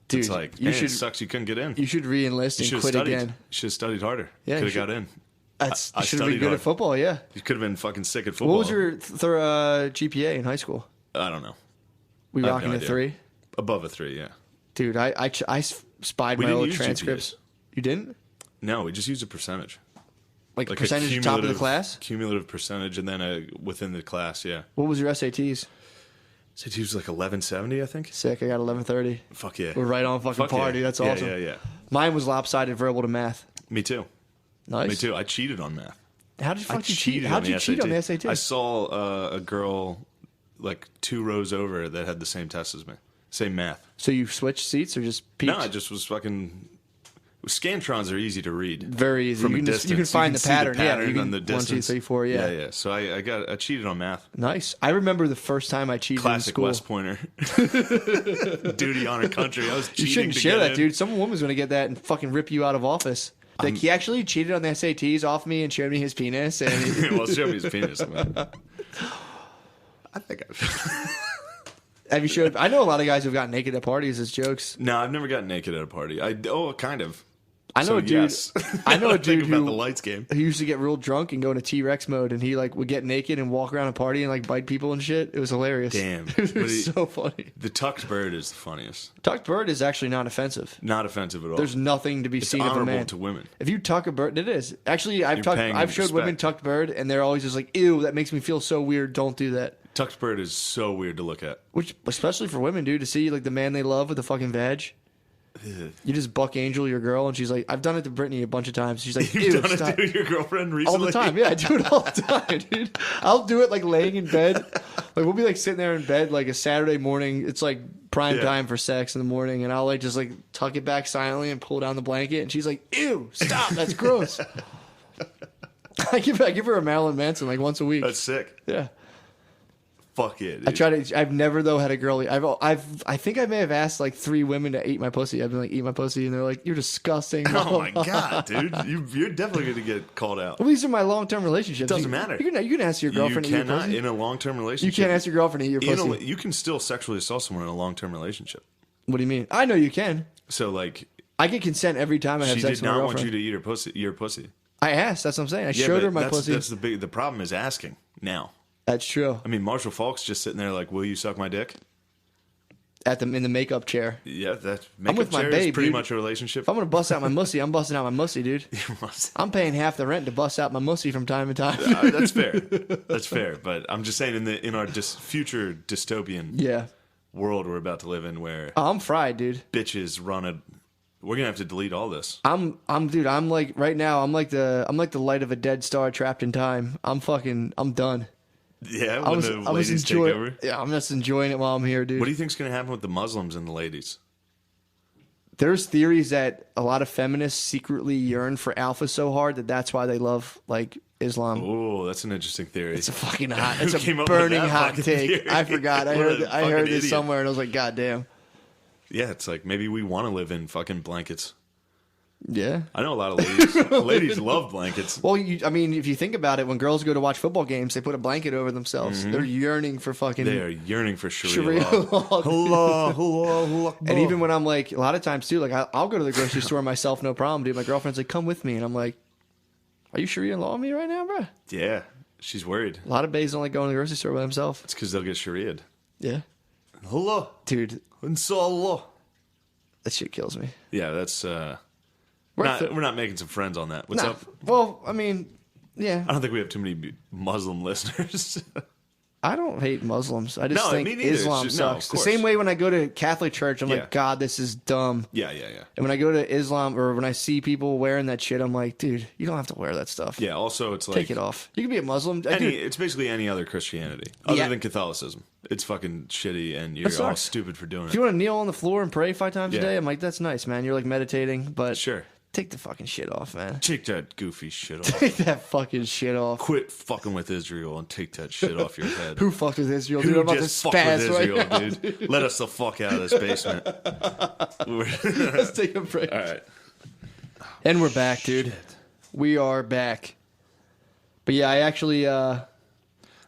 Dude, it's like, it sucks you couldn't get in. You should re-enlist and quit again. You should have studied harder. Yeah, could have got in. You should have been good at football, yeah. You could have been fucking sick at football. What was your GPA in high school? I don't know. We rocking a 3? Above a 3, yeah. Dude, I spied my old transcripts. GPAs. You didn't? No, we just used a percentage. Like percentage top of the class? Cumulative percentage, and then within the class, yeah. What was your SATs? SAT was like 1170, I think. Sick. I got 1130. Fuck yeah. We're right on fucking par, dude. That's awesome. Yeah. Mine was lopsided verbal to math. Me too. Nice. Me too. I cheated on math. How did you cheat? How'd you cheat on the SAT? I saw a girl like 2 rows over that had the same test as me. Same math. So you switched seats or just peeked? No, I just was fucking... Scantrons are easy to read. Very easy. From a distance. You can find the pattern. Yeah, you can on the distance. 1, 2, 3, 4, yeah. Yeah. So I cheated on math. Nice. I remember the first time I cheated in school. West Pointer. Duty, honor, country. I was cheating. You shouldn't to share get that, in. dude. Some woman's going to get that and fucking rip you out of office. Like, he actually cheated on the SATs off me and showed me his penis. And well, show me his penis. I think Have you showed... I know a lot of guys who've gotten naked at parties as jokes. No, I've never gotten naked at a party. Kind of. I know a dude. Yes. I know a dude about the lights game. He used to get real drunk and go into T-Rex mode, and he like would get naked and walk around a party and like bite people and shit. It was hilarious. Damn, it was so funny. The tucked bird is the funniest. Tucked bird is actually not offensive. Not offensive at all. There's nothing to be seen of a man. It's honorable to women. If you tuck a bird, it is actually. I've showed women tucked bird, and they're always just like, "Ew, that makes me feel so weird. Don't do that." Tucked bird is so weird to look at. Which, especially for women, dude, to see like the man they love with the fucking vag. You just buck angel your girl, and she's like, I've done it to Brittany a bunch of times. She's like, You've done it to your girlfriend recently? All the time. Yeah, I do it all the time, dude. I'll do it like laying in bed. Like we'll be like sitting there in bed like a Saturday morning. It's like prime time for sex in the morning, and I'll like just like tuck it back silently and pull down the blanket, and she's like, ew, stop, that's gross. I give her a Marilyn Manson like once a week. That's sick. Yeah. Fuck it. Dude. I've never though had a girl. I think I may have asked like 3 women to eat my pussy. I've been like, eat my pussy, and they're like, you're disgusting. Oh my god, dude, you're definitely going to get called out. Well, these are my long-term relationships. It doesn't matter. You can ask your girlfriend. You cannot in a long-term relationship. You can't ask your girlfriend to eat your pussy. You can still sexually assault someone in a long-term relationship. What do you mean? I know you can. So like, I get consent every time I have sex with my girlfriend. She did not want you to eat your pussy. I asked. That's what I'm saying. I showed her my pussy. That's the problem is asking now. That's true. I mean, Marshall Falk's just sitting there like, will you suck my dick? In the makeup chair. Yeah, that I'm with my chair babe, is pretty dude. much a relationship. If I'm going to bust out my mussy, I'm busting out my mussy, dude. I'm paying half the rent to bust out my mussy from time to time. That's fair. That's fair. But I'm just saying in our future dystopian world we're about to live in where... Oh, I'm fried, dude. Bitches run a... We're going to have to delete all this. I'm like, right now, I'm like the light of a dead star trapped in time. I'm done. Yeah, when the ladies take over? Yeah, I'm just enjoying it while I'm here, dude. What do you think's going to happen with the Muslims and the ladies? There's theories that a lot of feminists secretly yearn for alpha so hard that's why they love, like, Islam. Oh, that's an interesting theory. It's a fucking hot... It's a burning hot take. Theory? I forgot. I heard this somewhere, and I was like, God damn. Yeah, it's like, maybe we want to live in fucking blankets. Yeah. I know a lot of ladies. Ladies love blankets. Well, I mean, if you think about it, when girls go to watch football games, they put a blanket over themselves. Mm-hmm. They're yearning for fucking... They are yearning for Sharia law. Hello. And even when I'm like, a lot of times too, like I'll go to the grocery store myself, no problem, dude. My girlfriend's like, come with me. And I'm like, are you Sharia law on me right now, bro? Yeah. She's worried. A lot of bays don't like going to the grocery store by themselves. It's because they'll get Sharia'd. Yeah. Hello. Dude. Inshallah. That shit kills me. Yeah, that's... we're not making some friends on that. What's up? Well, I mean, yeah. I don't think we have too many Muslim listeners. I don't hate Muslims. I just think Islam sucks. The same way when I go to Catholic church, I'm like, God, this is dumb. Yeah. And when I go to Islam or when I see people wearing that shit, I'm like, dude, you don't have to wear that stuff. Yeah, also it's like... Take it off. You can be a Muslim. It's basically any other Christianity other than Catholicism. It's fucking shitty and you're all stupid for doing it. If you want to kneel on the floor and pray 5 times a day, I'm like, that's nice, man. You're like meditating, but... Sure. Take the fucking shit off, man. Take that goofy shit off. Take that fucking shit off. Quit fucking with Israel and take that shit off your head. Who fucked with Israel? Who dude? I'm about just to fucked with spaz Israel, right dude? now. Let us the fuck out of this basement. Let's take a break. All right. And we're back, dude. Shit. We are back. But yeah, I actually... I'm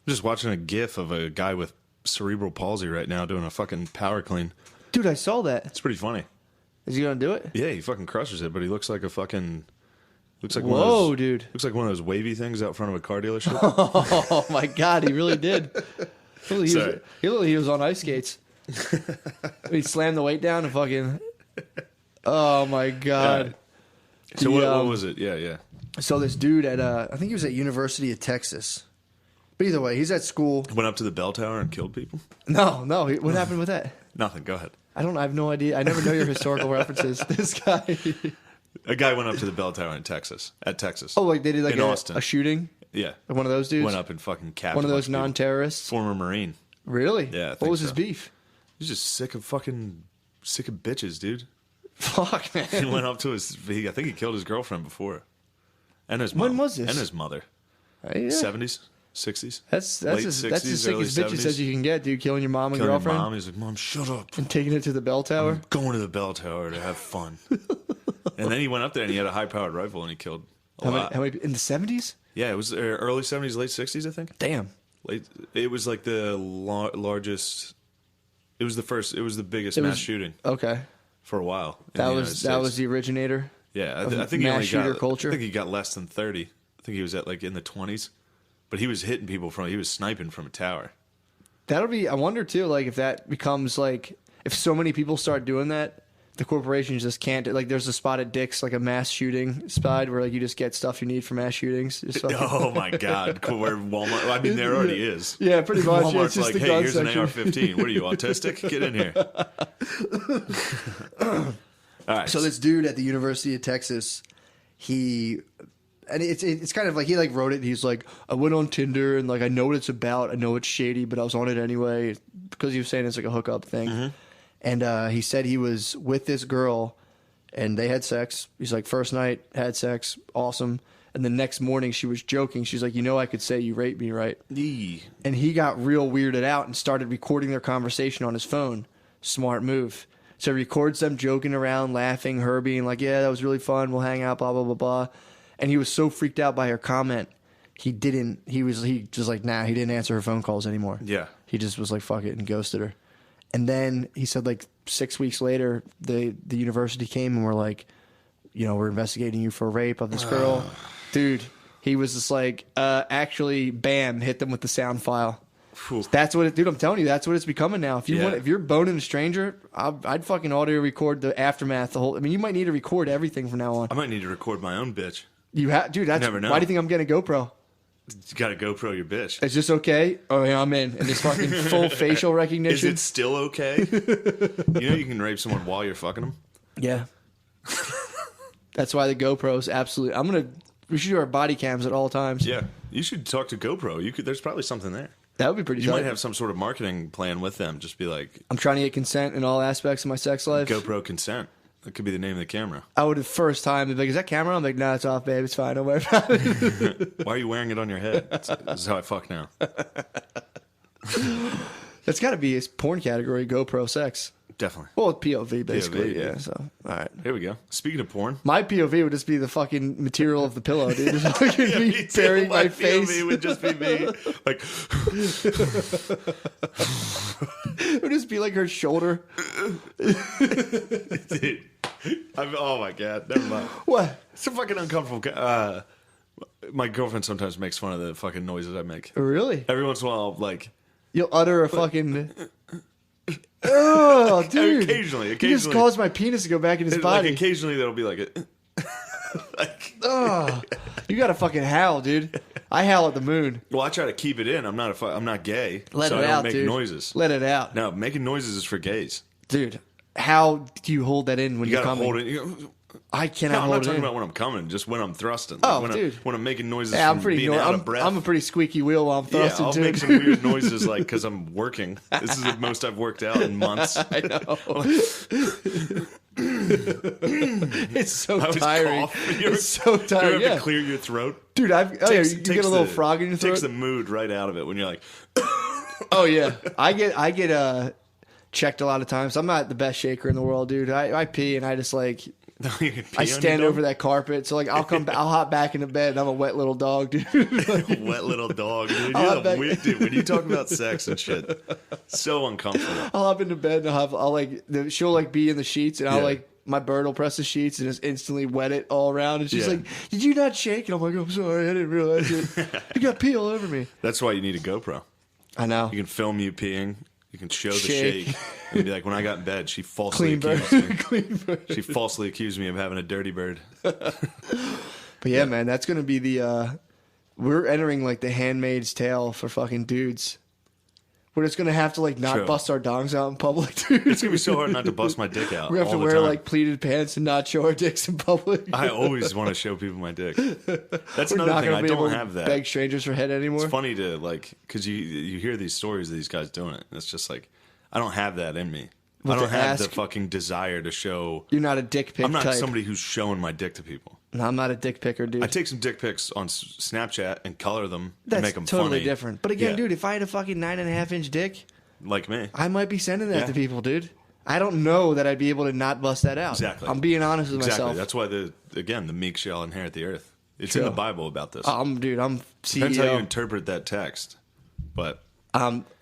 just watching a gif of a guy with cerebral palsy right now doing a fucking power clean. Dude, I saw that. It's pretty funny. Is he gonna do it? Yeah, he fucking crushes it, but he looks like a fucking... Looks like dude. Looks like one of those wavy things out front of a car dealership. Oh my God, he really did. He was on ice skates. He slammed the weight down and fucking... Oh my God. Yeah. So what was it? Yeah. So this dude at, I think he was at University of Texas. But either way, he's at school. Went up to the bell tower and killed people? No. What happened with that? Nothing. Go ahead. I have no idea. I never know your historical references. This guy... A guy went up to the bell tower in Texas. Oh, like they did like Austin. A shooting? Yeah. One of those dudes? Went up and fucking capped one of those non-terrorists? Former Marine. Really? Yeah. What was his beef? He's just sick of bitches, dude. Fuck, man. He went up to I think he killed his girlfriend before. And his mom. When was this? And his mother. Yeah. 70s? 60s? That's as sick as bitches as you can get, dude. Killing your mom and girlfriend. Your mom. He's like, Mom, shut up. And taking it to the bell tower? I'm going to the bell tower to have fun. And then he went up there and he had a high-powered rifle and he killed a lot. How many in the 70s? Yeah, it was early 70s, late 60s, I think. Damn. It was like the largest... It was the biggest mass shooting. Okay. For a while. That was the originator? Yeah, I think he only got... culture? I think he got less than 30. I think he was at like in the 20s. But he was hitting people he was sniping from a tower. That'll be... I wonder, too, like, if that becomes, like... If so many people start doing that... The corporations just can't... Like, there's a spot at Dick's, like a mass shooting spot where, like, you just get stuff you need for mass shootings. Oh, my God. Where Walmart... I mean, there already is. Yeah, pretty much. Walmart's yeah, like, hey, here's an AR-15. What are you, autistic? Get in here. All right. So this dude at the University of Texas, and it's kind of like, he, like, wrote it. He's like, I went on Tinder, and, like, I know what it's about. I know it's shady, but I was on it anyway. Because he was saying it's, like, a hookup thing. Mm-hmm. And he said he was with this girl, and they had sex. He's like, first night, had sex, awesome. And the next morning, she was joking. She's like, I could say you raped me, right? Eee. And he got real weirded out and started recording their conversation on his phone. Smart move. So he records them joking around, laughing, her being like, yeah, that was really fun. We'll hang out, blah, blah, blah, blah. And he was so freaked out by her comment, he just like, nah, he didn't answer her phone calls anymore. Yeah. He just was like, fuck it, and ghosted her. And then he said, like, 6 weeks later, the university came and were like, we're investigating you for rape of this girl. Dude, he was just like, actually, bam, hit them with the sound file. Whew. That's what it, dude. I'm telling you, that's what it's becoming now. If you Yeah. if you're boning a stranger, I'd fucking audio record the aftermath. The whole. I mean, you might need to record everything from now on. I might need to record my own bitch. You have, dude. That's Never know. why do you think I'm getting a GoPro? You got to GoPro your bitch. Is this okay? Oh yeah, I'm in. And this fucking full facial Is recognition. it still okay? You know you can rape someone while you're fucking them? Yeah. That's why the GoPro's absolutely. We should do our body cams at all times. Yeah. You should talk to GoPro. There's probably something there. That would be pretty. You tight. might have some sort of marketing plan with them. Just be like, I'm trying to get consent in all aspects of my sex life. GoPro consent. That could be the name of the camera. I would the first time be like, "Is that camera?" I'm like, "Nah, it's off, babe. It's fine. Don't worry about it." Why are you wearing it on your head? This is how I fuck now. That's got to be a porn category. GoPro sex. Definitely. Well, POV basically. POV, yeah. So all right. Here we go. Speaking of porn. My POV would just be the fucking material of the pillow, dude. Just fucking me Me too. burying my POV face. would just be me. Like, It would just be like her shoulder. dude. Oh my God. Never mind. What? It's so fucking uncomfortable. My girlfriend sometimes makes fun of the fucking noises I make. Really? Every once in a while, like, You'll utter a fucking. Oh, dude! Occasionally. He just caused my penis to go back in his body. Like, occasionally that'll be like, Oh, you gotta fucking howl, dude. I howl at the moon. well, I try to keep it in. I'm not gay. Let so it I don't out, make dude. noises. Let it out, No, making noises is for gays. dude. How do you hold that in when You you're gotta coming? hold it. I cannot No, I'm hold not it talking in. about when I'm coming, just when I'm thrusting. Oh, when dude. when I'm making noises Yeah, I'm from pretty. being out of breath. I'm a pretty squeaky wheel while I'm yeah, thrusting I'll too. make some weird noises like because I'm working. This is the most I've worked out in months. I know. It's so I was tiring. coughing. It's so You tiring. have Yeah, to clear your throat. dude. You get a little frog in your throat. Takes the mood right out of it when you're like, Oh yeah, I get checked a lot of times. I'm not the best shaker in the world, dude. I pee and I just like you can pee I on stand your over that carpet. So like I'll hop back into bed and I'm a wet little dog, dude. dog. Wet little dog, dude. I'll You're have the back- weird dude. When you talk about sex and shit, so uncomfortable. I'll hop into bed and she'll like be in the sheets and I'll Yeah. like my bird will press the sheets and just instantly wet it all around. And she's Yeah. like, "Did you not shake?" And I'm like, "I'm sorry, I didn't realize it. You got pee all over me." That's why you need a GoPro. I know. You can film you peeing. You can show the Shake. shake. And be like, when I got in bed, she falsely Clean bird. accused me. Clean bird. She falsely accused me of having a dirty bird. But yeah, man, that's gonna be the. We're entering like the Handmaid's Tale for fucking dudes. We're just gonna have to like not True. bust our dongs out in public, dude. It's gonna be so hard not to bust my dick out. We have to all the wear time. like pleated pants and not show our dicks in public. I always want to show people my dick. That's We're another not thing. gonna I be able don't to have that. beg strangers for head anymore. It's funny to like because you hear these stories of these guys doing it. And it's just like I don't have that in me. I don't to have the ask- fucking desire to show. You're not a dick pic I'm not type. somebody who's showing my dick to people. No, I'm not a dick picker, dude. I take some dick pics on Snapchat and color them That's and make them totally funny. different. But again, Yeah. dude, if I had a fucking 9.5-inch dick, Like me. I might be sending that Yeah. to people, dude. I don't know that I'd be able to not bust that out. Exactly. I'm being honest with Exactly. myself. That's why the meek shall inherit the earth. It's in True. the Bible about this. I'm CEO. Depends how you interpret that text. But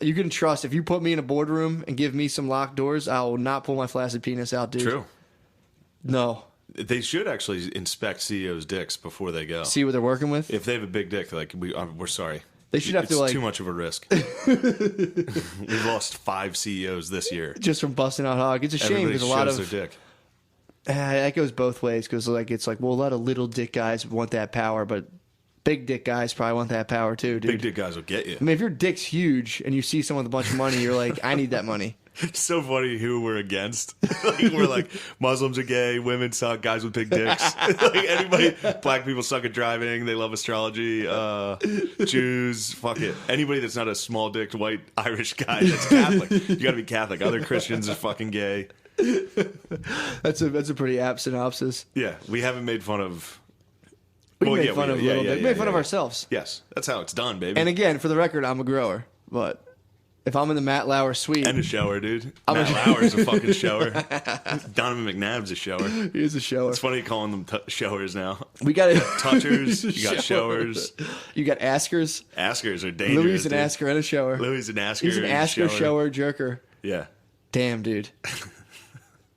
You can trust if you put me in a boardroom and give me some locked doors, I will not pull my flaccid penis out, dude. true. No. They should actually inspect CEOs' dicks before they go. See what they're working with? If they have a big dick, they're like we're sorry. They should have it's to, like- too much of a risk. We've lost 5 CEOs this year. Just from busting out hog. It's a shame Everybody because a lot shows of their dick. that goes both ways because it's like well, a lot of little dick guys want that power, but big dick guys probably want that power too, dude. Big dick guys will get you. I mean, if your dick's huge and you see someone with a bunch of money, you're like, I need that money. It's so funny who we're against. We're like Muslims are gay, women suck, guys with big dicks. Like anybody, black people suck at driving. They love astrology. Jews, fuck it. Anybody that's not a small dicked white Irish guy that's Catholic, you got to be Catholic. Other Christians are fucking gay. That's a pretty apt synopsis. Yeah, we haven't made fun of. We Well, made yeah, fun of a little bit. We made fun of ourselves. Yes, that's how it's done, baby. And again, for the record, I'm a grower, but if I'm in the Matt Lauer suite, And a shower, dude. Matt Lauer's a fucking shower. Donovan McNabb's a shower. here's a shower. It's funny calling them showers now. We got it. Touchers, you got showers. You got askers. Askers are dangerous. Louis an dude. asker and a shower. Louis an asker. He's an asker, shower, jerker. Yeah. Damn, dude.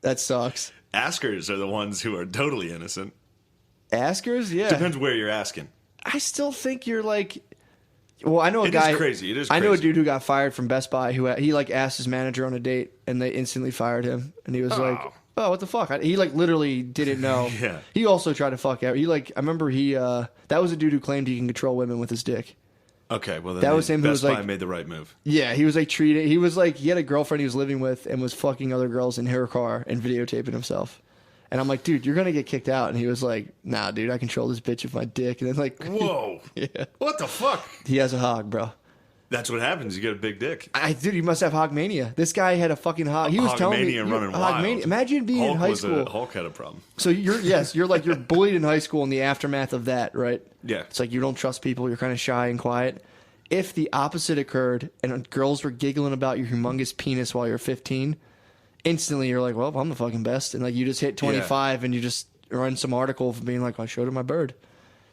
That sucks. Askers are the ones who are totally innocent. Askers, yeah. Depends where you're asking. I still think you're like. Well, I know a guy. It is crazy. It is. I crazy. know a dude who got fired from Best Buy. Who he like asked his manager on a date, and they instantly fired him. And he was like, "Oh, what the fuck?" He like literally didn't know. Yeah. He also tried to fuck out. He like I remember he that was a dude who claimed he can control women with his dick. Okay, well then that was him. Who was Best Buy like made the right move. Yeah, he was like treated. He was like he had a girlfriend he was living with and was fucking other girls in her car and videotaping himself. And I'm like, dude, you're gonna get kicked out. And he was like, nah, dude, I control this bitch with my dick. And then like, whoa, yeah, what the fuck? He has a hog, bro. That's what happens. You get a big dick. Dude, you must have hog mania. This guy had a fucking hog. He was telling me, running wild. Imagine being in high school. Hulk had a problem. So you're bullied in high school in the aftermath of that, right? Yeah. It's like you don't trust people. You're kind of shy and quiet. If the opposite occurred and girls were giggling about your humongous penis while you're 15, instantly you're like, well, I'm the fucking best. And like you just hit 25 and you just run some article for being like, I showed her my bird.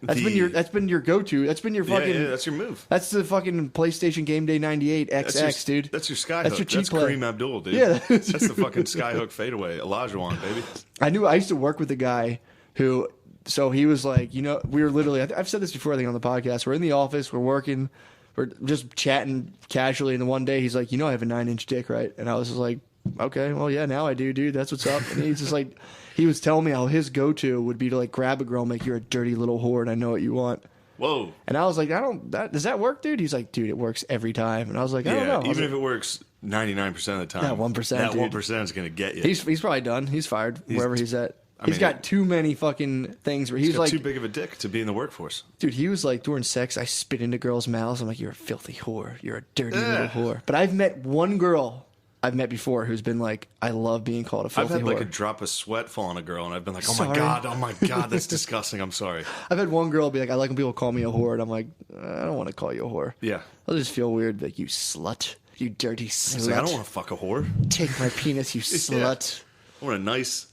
That's been your go-to. That's been your fucking. Yeah, that's your move. That's the fucking PlayStation Game Day '98 XX, dude. That's your skyhook. That's your cheat play. Kareem Abdul, dude. Yeah, that's the fucking skyhook fadeaway. Olajuwon, baby. I used to work with a guy who. So he was like, we were literally. I've said this before, I think, on the podcast. We're in the office. We're working. We're just chatting casually, and then one day he's like, I have a 9-inch dick, right? And I was just like, okay, well, yeah, now I do, dude. That's what's up. And he's just like, he was telling me how his go-to would be to like grab a girl and make, you're a dirty little whore, and I know what you want. Whoa. And I was like, does that work, dude? He's like, dude, it works every time. And I was like, I don't know. Even if it works 99% of the time. That 1%, that dude. 1% is going to get you. He's probably done. He's fired wherever he's at. He's got too many fucking things where he's like too big of a dick to be in the workforce. Dude, he was like, during sex, I spit into girls' mouths. I'm like, you're a filthy whore. You're a dirty little whore. But I've met one girl I've met before who's been like, I love being called a filthy whore. I've had like a drop of sweat fall on a girl, and I've been like, oh my god, that's disgusting. I'm sorry. I've had one girl be like, I like when people call me a whore, and I'm like, I don't want to call you a whore. Yeah. I'll just feel weird, like, you slut. You dirty slut. Like, I don't want to fuck a whore. Take my penis, you slut. I want a nice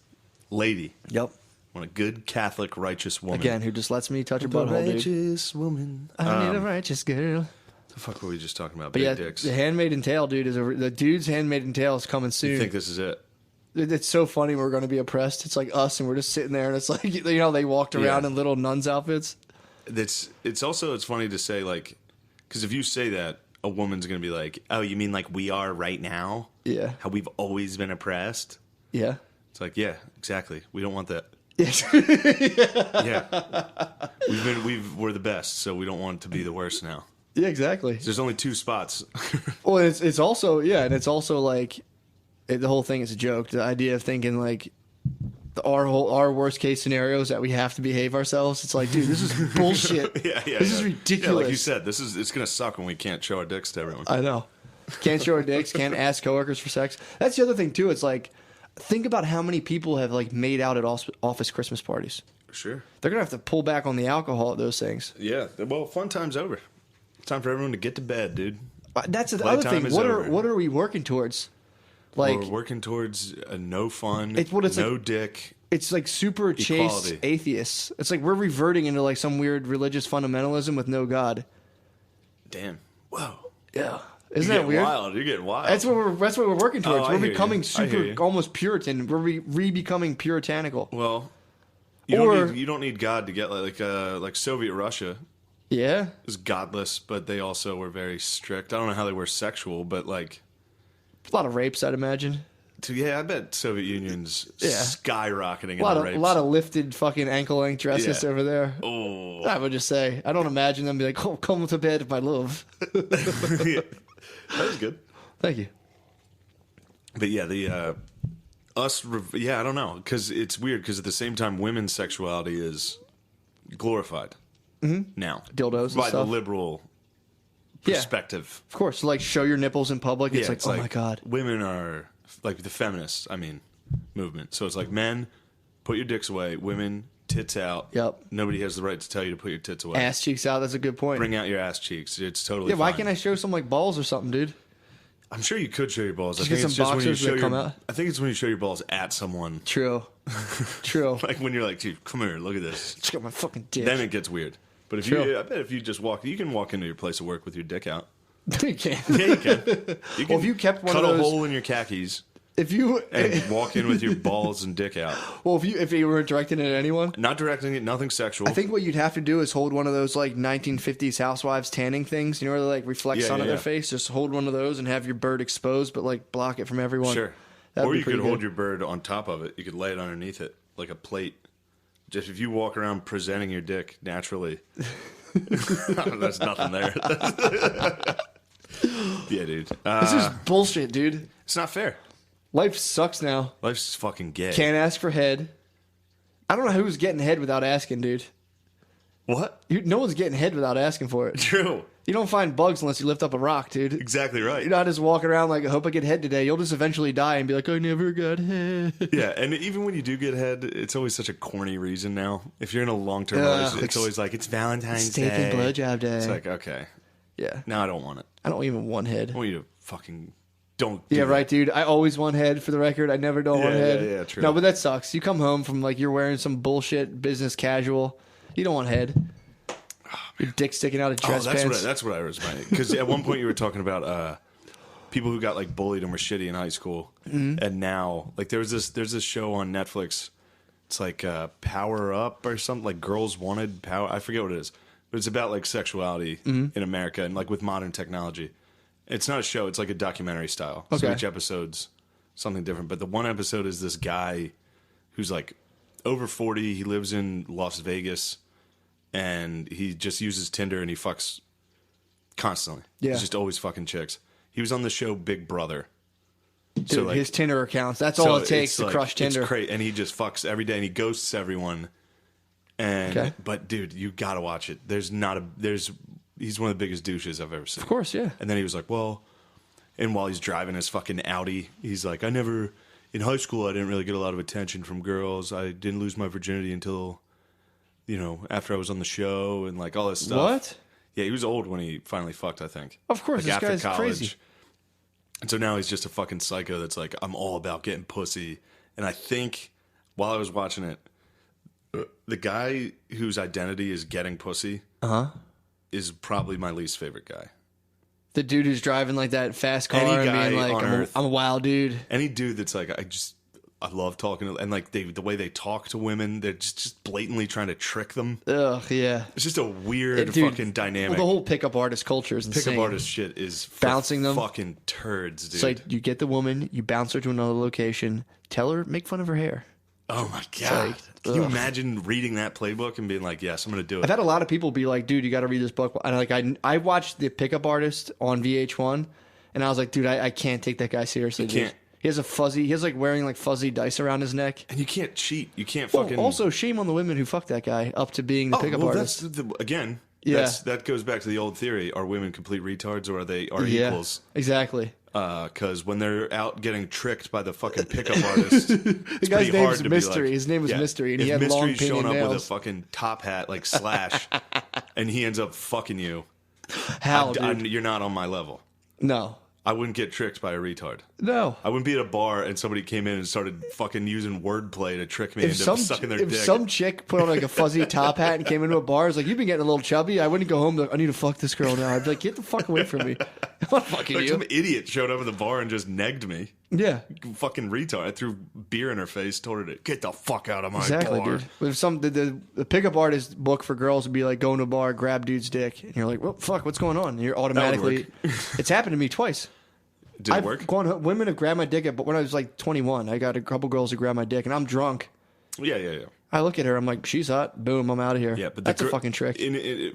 lady. Yep. I want a good Catholic righteous woman. Again, who just lets me touch her butthole, dude. Righteous woman. I need a righteous girl. The fuck were we just talking about? But big yeah, dicks. the Handmaid's Tale, dude, the dude's Handmaid's Tale is coming soon. You think this is it? It's so funny. We're going to be oppressed. It's like us, and we're just sitting there, and it's like they walked around in little nuns outfits. It's funny to say, like, because if you say that, a woman's going to be like, oh, you mean like we are right now? Yeah. How we've always been oppressed? Yeah. It's like, yeah, exactly. We don't want that. Yes. Yeah. We're the best, so we don't want it to be the worst now. Yeah, exactly. There's only 2 spots. Well, it's also and it's also like the whole thing is a joke. The idea of thinking like our worst case scenario is that we have to behave ourselves. It's like, dude, this is bullshit. This is ridiculous. Yeah, like you said, it's gonna suck when we can't show our dicks to everyone. I know. Can't show our dicks. Can't ask coworkers for sex. That's the other thing too. It's like, think about how many people have like made out at office Christmas parties. Sure. They're gonna have to pull back on the alcohol at those things. Yeah. Well, fun time's over. It's time for everyone to get to bed, dude. That's the other thing. What are we working towards? Like, we're working towards a no fun, no dick. It's like super equality. chaste atheists. It's like we're reverting into like some weird religious fundamentalism with no God. Damn. Whoa. Yeah. Isn't that weird? You're getting wild. That's what we're working towards. We're becoming super, almost Puritan. We're becoming puritanical. Well, you don't need God to get like Soviet Russia. Yeah, is godless, but they also were very strict. I don't know how they were sexual, but like a lot of rapes, I'd imagine. Yeah, I bet Soviet Union's skyrocketing. A lot of lifted fucking ankle length dresses over there. Oh, I would just say I don't imagine them be like, "Oh, come to bed, my love." That was good. Thank you. But yeah, I don't know, because it's weird. Because at the same time, women's sexuality is glorified. Mm-hmm. Now, dildos by and the liberal perspective, of course. Like, show your nipples in public. It's like, oh my god, women are like the feminists. Movement. So it's like, men, put your dicks away. Women, tits out. Yep. Nobody has the right to tell you to put your tits away. Ass cheeks out. That's a good point. Bring out your ass cheeks. It's totally fine. Why can't I show some like balls or something, dude? I'm sure you could show your balls. I think it's just when you show I think it's when you show your balls at someone. True. Like when you're like, dude, come here, look at this. Just got my fucking dick. Then it gets weird. But I bet if you just you can walk into your place of work with your dick out. You can. Yeah, you can. Well, if you kept one cut of those, a hole in your khakis. and walk in with your balls and dick out. Well, if you were directing it at anyone, not directing it, nothing sexual. I think what you'd have to do is hold one of those like 1950s housewives tanning things. You know where they like reflect sun on their face. Just hold one of those and have your bird exposed, but like block it from everyone. Sure. Or you could hold your bird on top of it. You could lay it underneath it like a plate. Just if you walk around presenting your dick naturally, there's nothing there. Yeah, dude. This is bullshit, dude. It's not fair. Life sucks now. Life's fucking gay. Can't ask for head. I don't know who's getting head without asking, dude. What? No one's getting head without asking for it. True. You don't find bugs unless you lift up a rock, dude. Exactly right. You're not just walking around like, I hope I get head today. You'll just eventually die and be like, I never got head. Yeah, and even when you do get head, it's always such a corny reason now. If you're in a long-term relationship, it's always like, it's Valentine's Day. Steak and blowjob day. It's like, okay. Yeah. No, I don't want it. I don't even want head. I want you to fucking don't do right, dude. I always want head, for the record. I never don't want head. Yeah, true. No, but that sucks. You come home from like, you're wearing some bullshit business casual. You don't want head. Your dick sticking out of dress pants. That's what I was reminded. Because at one point you were talking about people who got like bullied and were shitty in high school, and now like there's this show on Netflix. It's like Power Up or something, like Girls Wanted Power. I forget what it is, but it's about like sexuality in America and like with modern technology. It's not a show; it's like a documentary style. Okay. So each episode's something different. But the one episode is this guy who's like over 40. He lives in Las Vegas. And he just uses Tinder and he fucks constantly. Yeah. He's just always fucking chicks. He was on the show Big Brother. Dude, so like, his Tinder accounts. That's all it takes to crush Tinder. It's great. And he just fucks every day and he ghosts everyone. And but dude, you gotta watch it. He's one of the biggest douches I've ever seen. Of course, yeah. And then he was like, well, and while he's driving his fucking Audi, he's like, in high school I didn't really get a lot of attention from girls. I didn't lose my virginity until after I was on the show and like all this stuff. What? Yeah, he was old when he finally fucked, I think. Of course, like this after guy's college. crazy. And so now he's just a fucking psycho that's like, I'm all about getting pussy. And I think while I was watching it, the guy whose identity is getting pussy is probably my least favorite guy. The dude who's driving like that fast car and being like, I'm a wild dude. Any dude that's like, I love talking to, and like the way they talk to women, they're just blatantly trying to trick them. Ugh, yeah. It's just a weird fucking dynamic. Well, the whole pickup artist culture is insane. Pickup artist shit is bouncing them. Fucking turds, dude. It's like you get the woman, you bounce her to another location, tell her, make fun of her hair. Oh my god! Like, can you imagine reading that playbook and being like, "Yes, I'm going to do it"? I've had a lot of people be like, "Dude, you got to read this book." And I watched the Pickup Artist on VH1, and I was like, "Dude, I can't take that guy seriously." You can't. He has like wearing like fuzzy dice around his neck. And you can't cheat. You can't fucking... Also, shame on the women who fucked that guy up to being the pickup artist. That goes back to the old theory. Are women complete retards or are they equals? Exactly. Because when they're out getting tricked by the fucking pickup artist, the guy's name is Mystery. His name was Mystery, and he had long Mystery's showing up nails with a fucking top hat like Slash, and he ends up fucking you. Dude? You're not on my level. No. I wouldn't get tricked by a retard. No. I wouldn't be at a bar and somebody came in and started fucking using wordplay to trick me into sucking their dick. If some chick put on like a fuzzy top hat and came into a bar, it's like, you've been getting a little chubby. I wouldn't go home like, I need to fuck this girl now. I'd be like, get the fuck away from me. I'm not fucking like you. Some idiot showed up at the bar and just negged me. Yeah. Fucking retard. I threw beer in her face, told her to get the fuck out of my bar. Dude. If the pickup artist book for girls would be like, go to a bar, grab dude's dick. And you're like, well, fuck, what's going on? And you're automatically... It's happened to me twice. Did it work? Women have grabbed my dick, but when I was like 21, I got a couple girls who grabbed my dick, and I'm drunk. Yeah. I look at her, I'm like, she's hot. Boom, I'm out of here. Yeah, but that's a fucking trick.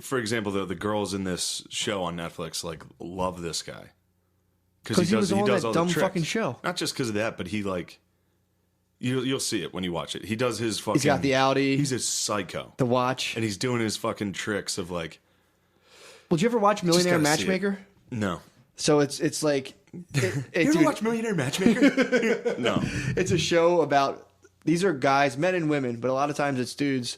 For example, though, the girls in this show on Netflix like love this guy because he does all that dumb fucking show. Not just because of that, but he like you'll see it when you watch it. He does his fucking. He's got the Audi. He's a psycho. The watch, and he's doing his fucking tricks of like. Well, did you ever watch Millionaire Matchmaker? No. So it's like. You ever watch Millionaire Matchmaker? No. It's a show about, these are guys, men and women, but a lot of times it's dudes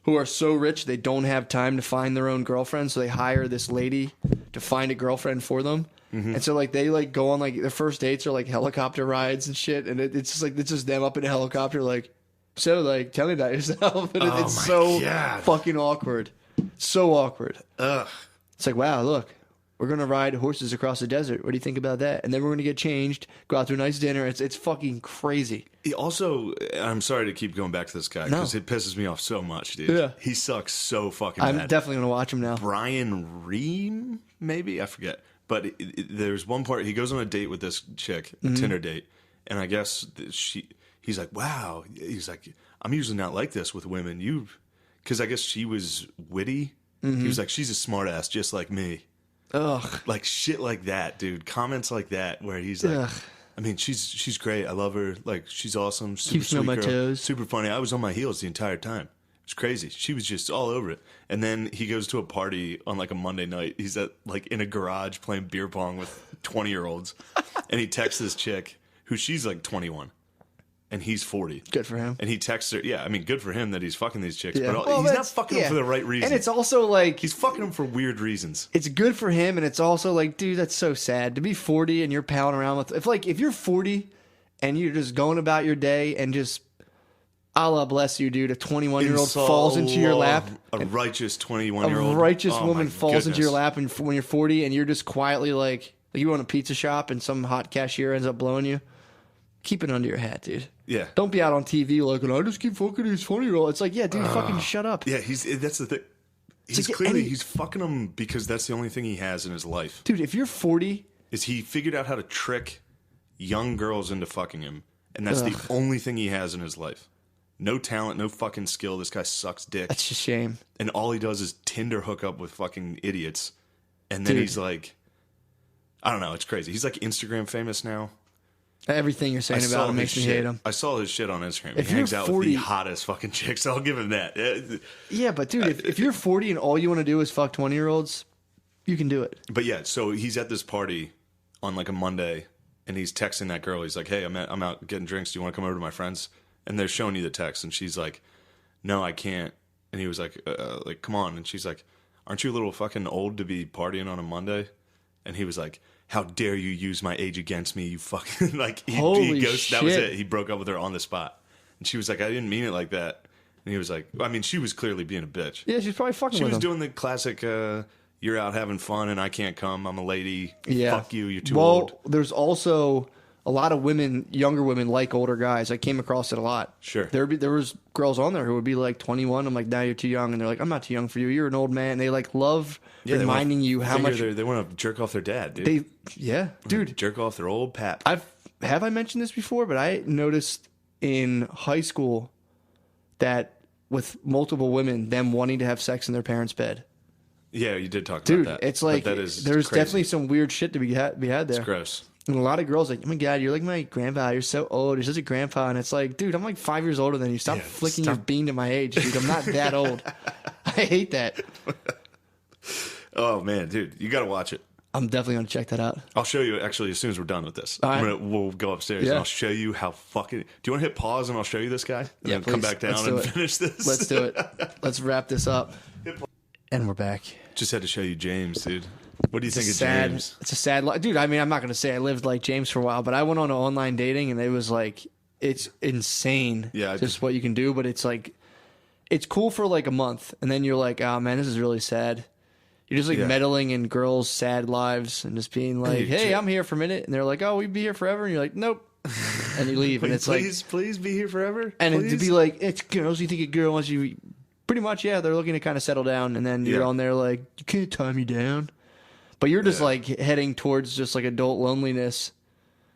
who are so rich they don't have time to find their own girlfriend, so they hire this lady to find a girlfriend for them. Mm-hmm. And so like they like go on like their first dates are like helicopter rides and shit, and it's just like it's just them up in a helicopter like, so like tell me about yourself, and it's so God. fucking awkward, so awkward. Ugh. It's like, wow, look. We're going to ride horses across the desert. What do you think about that? And then we're going to get changed, go out to a nice dinner. It's fucking crazy. He also, I'm sorry to keep going back to this guy because it pisses me off so much, dude. Yeah. He sucks so fucking bad. I'm definitely going to watch him now. Brian Ream, maybe? I forget. But there's one part, he goes on a date with this chick, a Tinder date, and I guess he's like, wow. He's like, I'm usually not like this with women. Because I guess she was witty. He was like, she's a smart ass just like me. Ugh. Like shit like that, dude. Comments like that where he's like, ugh. I mean, she's great. I love her. Like, she's awesome. Super keeps me on my toes. Super funny. I was on my heels the entire time. It's crazy. She was just all over it. And then he goes to a party on like a Monday night. He's at like in a garage playing beer pong with 20-year-olds. And he texts this chick who she's like 21. And he's 40. Good for him. And he texts her. Yeah, I mean, good for him that he's fucking these chicks. Yeah. But he's not fucking them for the right reason. And it's also like... He's fucking them for weird reasons. It's good for him, and it's also like, dude, that's so sad. To be 40 and you're palling around with... If you're 40 and you're just going about your day and just... Allah bless you, dude. A 21-year-old falls into your lap. A righteous 21-year-old. A righteous woman falls into your lap and when you're 40 and you're just quietly like you own a pizza shop and some hot cashier ends up blowing you. Keep it under your hat, dude. Yeah. Don't be out on TV like, I just keep fucking these 20-year-olds. It's like, yeah, dude, fucking shut up. Yeah, that's the thing. He's fucking them because that's the only thing he has in his life. Dude, if you're 40... Is he figured out how to trick young girls into fucking him, and that's the only thing he has in his life. No talent, no fucking skill. This guy sucks dick. That's a shame. And all he does is Tinder hook up with fucking idiots. And then he's like... I don't know, it's crazy. He's like Instagram famous now. Everything you're saying about him makes me hate him. I saw his shit on Instagram. He hangs out with the hottest fucking chicks. I'll give him that. Yeah, but dude, if you're 40 and all you want to do is fuck 20-year-olds, you can do it. But yeah, so he's at this party on like a Monday, and he's texting that girl. He's like, hey, I'm out getting drinks. Do you want to come over to my friends? And they're showing you the text, and she's like, no, I can't. And he was like, come on. And she's like, aren't you a little fucking old to be partying on a Monday? And he was like, how dare you use my age against me, you fucking... like, Holy shit. That was it. He broke up with her on the spot. And she was like, I didn't mean it like that. And he was like... I mean, she was clearly being a bitch. Yeah, she's probably fucking with him. She was doing the classic, you're out having fun and I can't come. I'm a lady. Yeah. Fuck you, you're too old. Well, there's also... a lot of women, younger women, like older guys. I came across it a lot. Sure. There was girls on there who would be like 21. I'm like, now you're too young. And they're like, I'm not too young for you. You're an old man. And they like love reminding you how much... They want to jerk off their dad, dude. Dude. Jerk off their old pap. Have I mentioned this before? But I noticed in high school that with multiple women, them wanting to have sex in their parents' bed. Yeah, you did talk about dude, that. It's like, there's definitely some weird shit to be had there. It's gross. And a lot of girls like, oh my God, you're like my grandpa. You're so old. You're such a grandpa. And it's like, dude, I'm like 5 years older than you. Stop flicking your bean to my age, dude. I'm not that old. I hate that. Oh, man, dude. You got to watch it. I'm definitely going to check that out. I'll show you, actually, as soon as we're done with this. All right. We'll go upstairs and I'll show you how fucking... Do you want to hit pause and I'll show you this guy? And then please. Come back down and finish this? Let's do it. Let's wrap this up. And we're back. Just had to show you James, dude. What do you think of James? It's a sad life. Dude, I mean, I'm not going to say I lived like James for a while, but I went on to online dating and it was like, it's insane just what you can do. But it's like, it's cool for like a month. And then you're like, oh man, this is really sad. You're just like meddling in girls' sad lives and just being like, hey, I'm here for a minute. And they're like, oh, we'd be here forever. And you're like, nope. And you leave. And it's please be here forever. And to be like, it's girls. You think a girl wants you. Pretty much, yeah. They're looking to kind of settle down. And then you're on there like, you can't tie me down. But you're just like heading towards just like adult loneliness.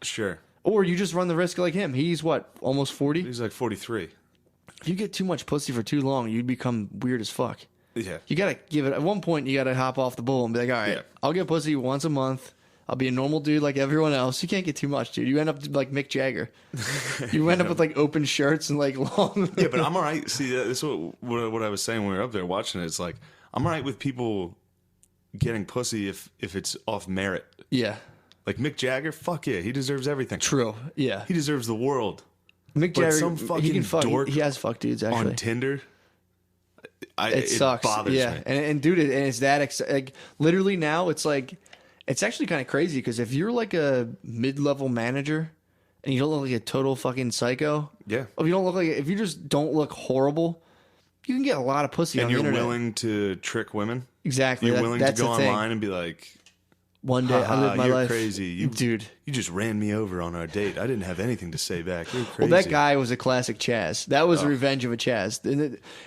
Sure. Or you just run the risk like him. He's what, almost 40? He's like 43. If you get too much pussy for too long, you'd become weird as fuck. Yeah. You got to give it, at one point, you got to hop off the bull and be like, all right, I'll get pussy once a month. I'll be a normal dude like everyone else. You can't get too much, dude. You end up like Mick Jagger. You end up with like open shirts and like long. Yeah, but I'm all right. See, that's what I was saying when we were up there watching it. It's like, I'm all right with people getting pussy if it's off merit. Yeah. Like Mick Jagger, fuck yeah, he deserves everything. True. Yeah. He deserves the world. Mick Jagger, some fucking he can fuck. dork he has fucked dudes actually on Tinder. It sucks. Bothers me. And dude, and it's that like literally now it's like it's actually kind of crazy because if you're like a mid-level manager and you don't look like a total fucking psycho, if you just don't look horrible, you can get a lot of pussy on the internet. And you're willing to trick women. Exactly. You're willing to go online and be like, One day I lived my you're life. Crazy. Dude. You just ran me over on our date. I didn't have anything to say back. You're crazy. Well, that guy was a classic Chaz. That was the revenge of a Chaz.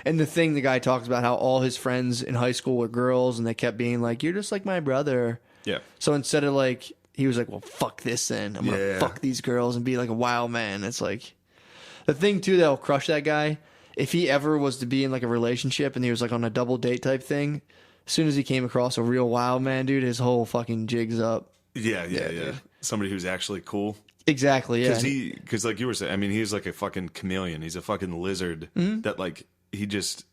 And the thing the guy talks about how all his friends in high school were girls and they kept being like, you're just like my brother. Yeah. So instead of like, he was like, well, fuck this then. I'm going to fuck these girls and be like a wild man. It's like, the thing too that'll crush that guy, if he ever was to be in like a relationship and he was like on a double date type thing, as soon as he came across a real wild man, dude, his whole fucking jig's up. Yeah. Somebody who's actually cool. Exactly, yeah. Because like you were saying, I mean, he's like a fucking chameleon. He's a fucking lizard that like he just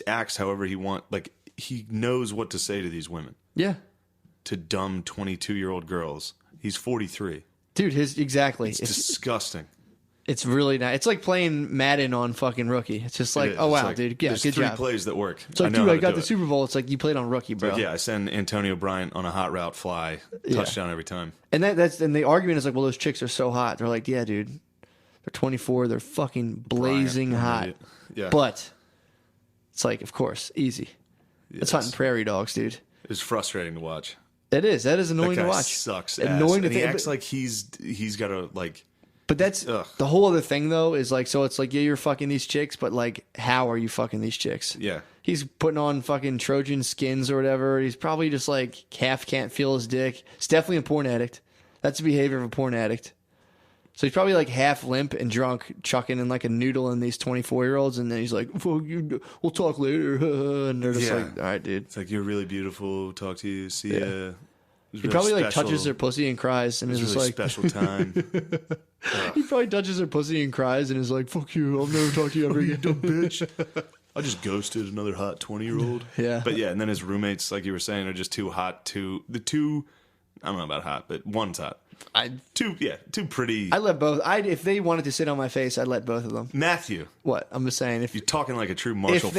acts however he wants. Like he knows what to say to these women. Yeah. To dumb 22-year-old girls. He's 43. Dude, it's disgusting. It's really nice. It's like playing Madden on fucking Rookie. It's just like, oh wow, like, dude, yeah, good job. There's 3 plays that work. It's like, dude, I got the Super Bowl. It's like you played on Rookie, bro. Like, yeah, I send Antonio Bryant on a hot route fly touchdown every time. And and the argument is like, well, those chicks are so hot. They're like, yeah, dude, they're 24. They're fucking blazing hot. Yeah. But it's like, of course, easy. Yes. It's hunting prairie dogs, dude. It's frustrating to watch. It is. That is annoying to watch. Sucks. Annoying and he acts like he's got to like. But that's the whole other thing, though, is like, so it's like, yeah, you're fucking these chicks, but like, how are you fucking these chicks? Yeah. He's putting on fucking Trojan skins or whatever. He's probably just like half can't feel his dick. He's definitely a porn addict. That's the behavior of a porn addict. So he's probably like half limp and drunk, chucking in like a noodle in these 24-year-olds, and then he's like, "Fuck you, we'll talk later." And they're just like, "All right, dude." It's like, you're really beautiful. Talk to you. See ya. He probably like touches their pussy and cries and is just really like special time. He probably touches her pussy and cries and is like, "Fuck you, I'll never talk to you ever again, you dumb bitch." I just ghosted another hot 20-year-old. Yeah. But yeah, and then his roommates, like you were saying, are just too hot. I don't know about hot, but one's hot. Too pretty. I let both. If they wanted to sit on my face, I'd let both of them. Matthew. What? I'm just saying. If you're talking like a true Marshall Falk.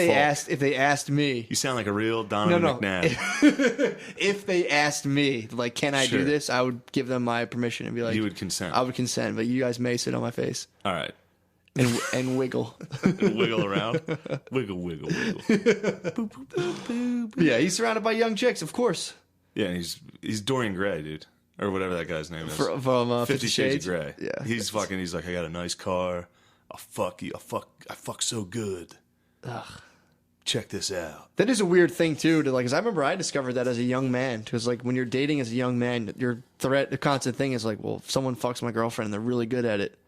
If they asked me. You sound like a real Donovan McNabb. If they asked me, like, can I do this? I would give them my permission and be like. You would consent. I would consent, but you guys may sit on my face. All right. And wiggle. Wiggle around. Wiggle, wiggle, wiggle. Boop, boop, boop, boop. Yeah, he's surrounded by young chicks, of course. Yeah, and he's Dorian Gray, dude. Or whatever that guy's name is. From 50 Shades of Grey. Yeah. He's like, I got a nice car. I'll fuck you. I fuck so good. Ugh. Check this out. That is a weird thing, too, to like, because I remember I discovered that as a young man. Because, like, when you're dating as a young man, the constant thing is like, well, if someone fucks my girlfriend and they're really good at it,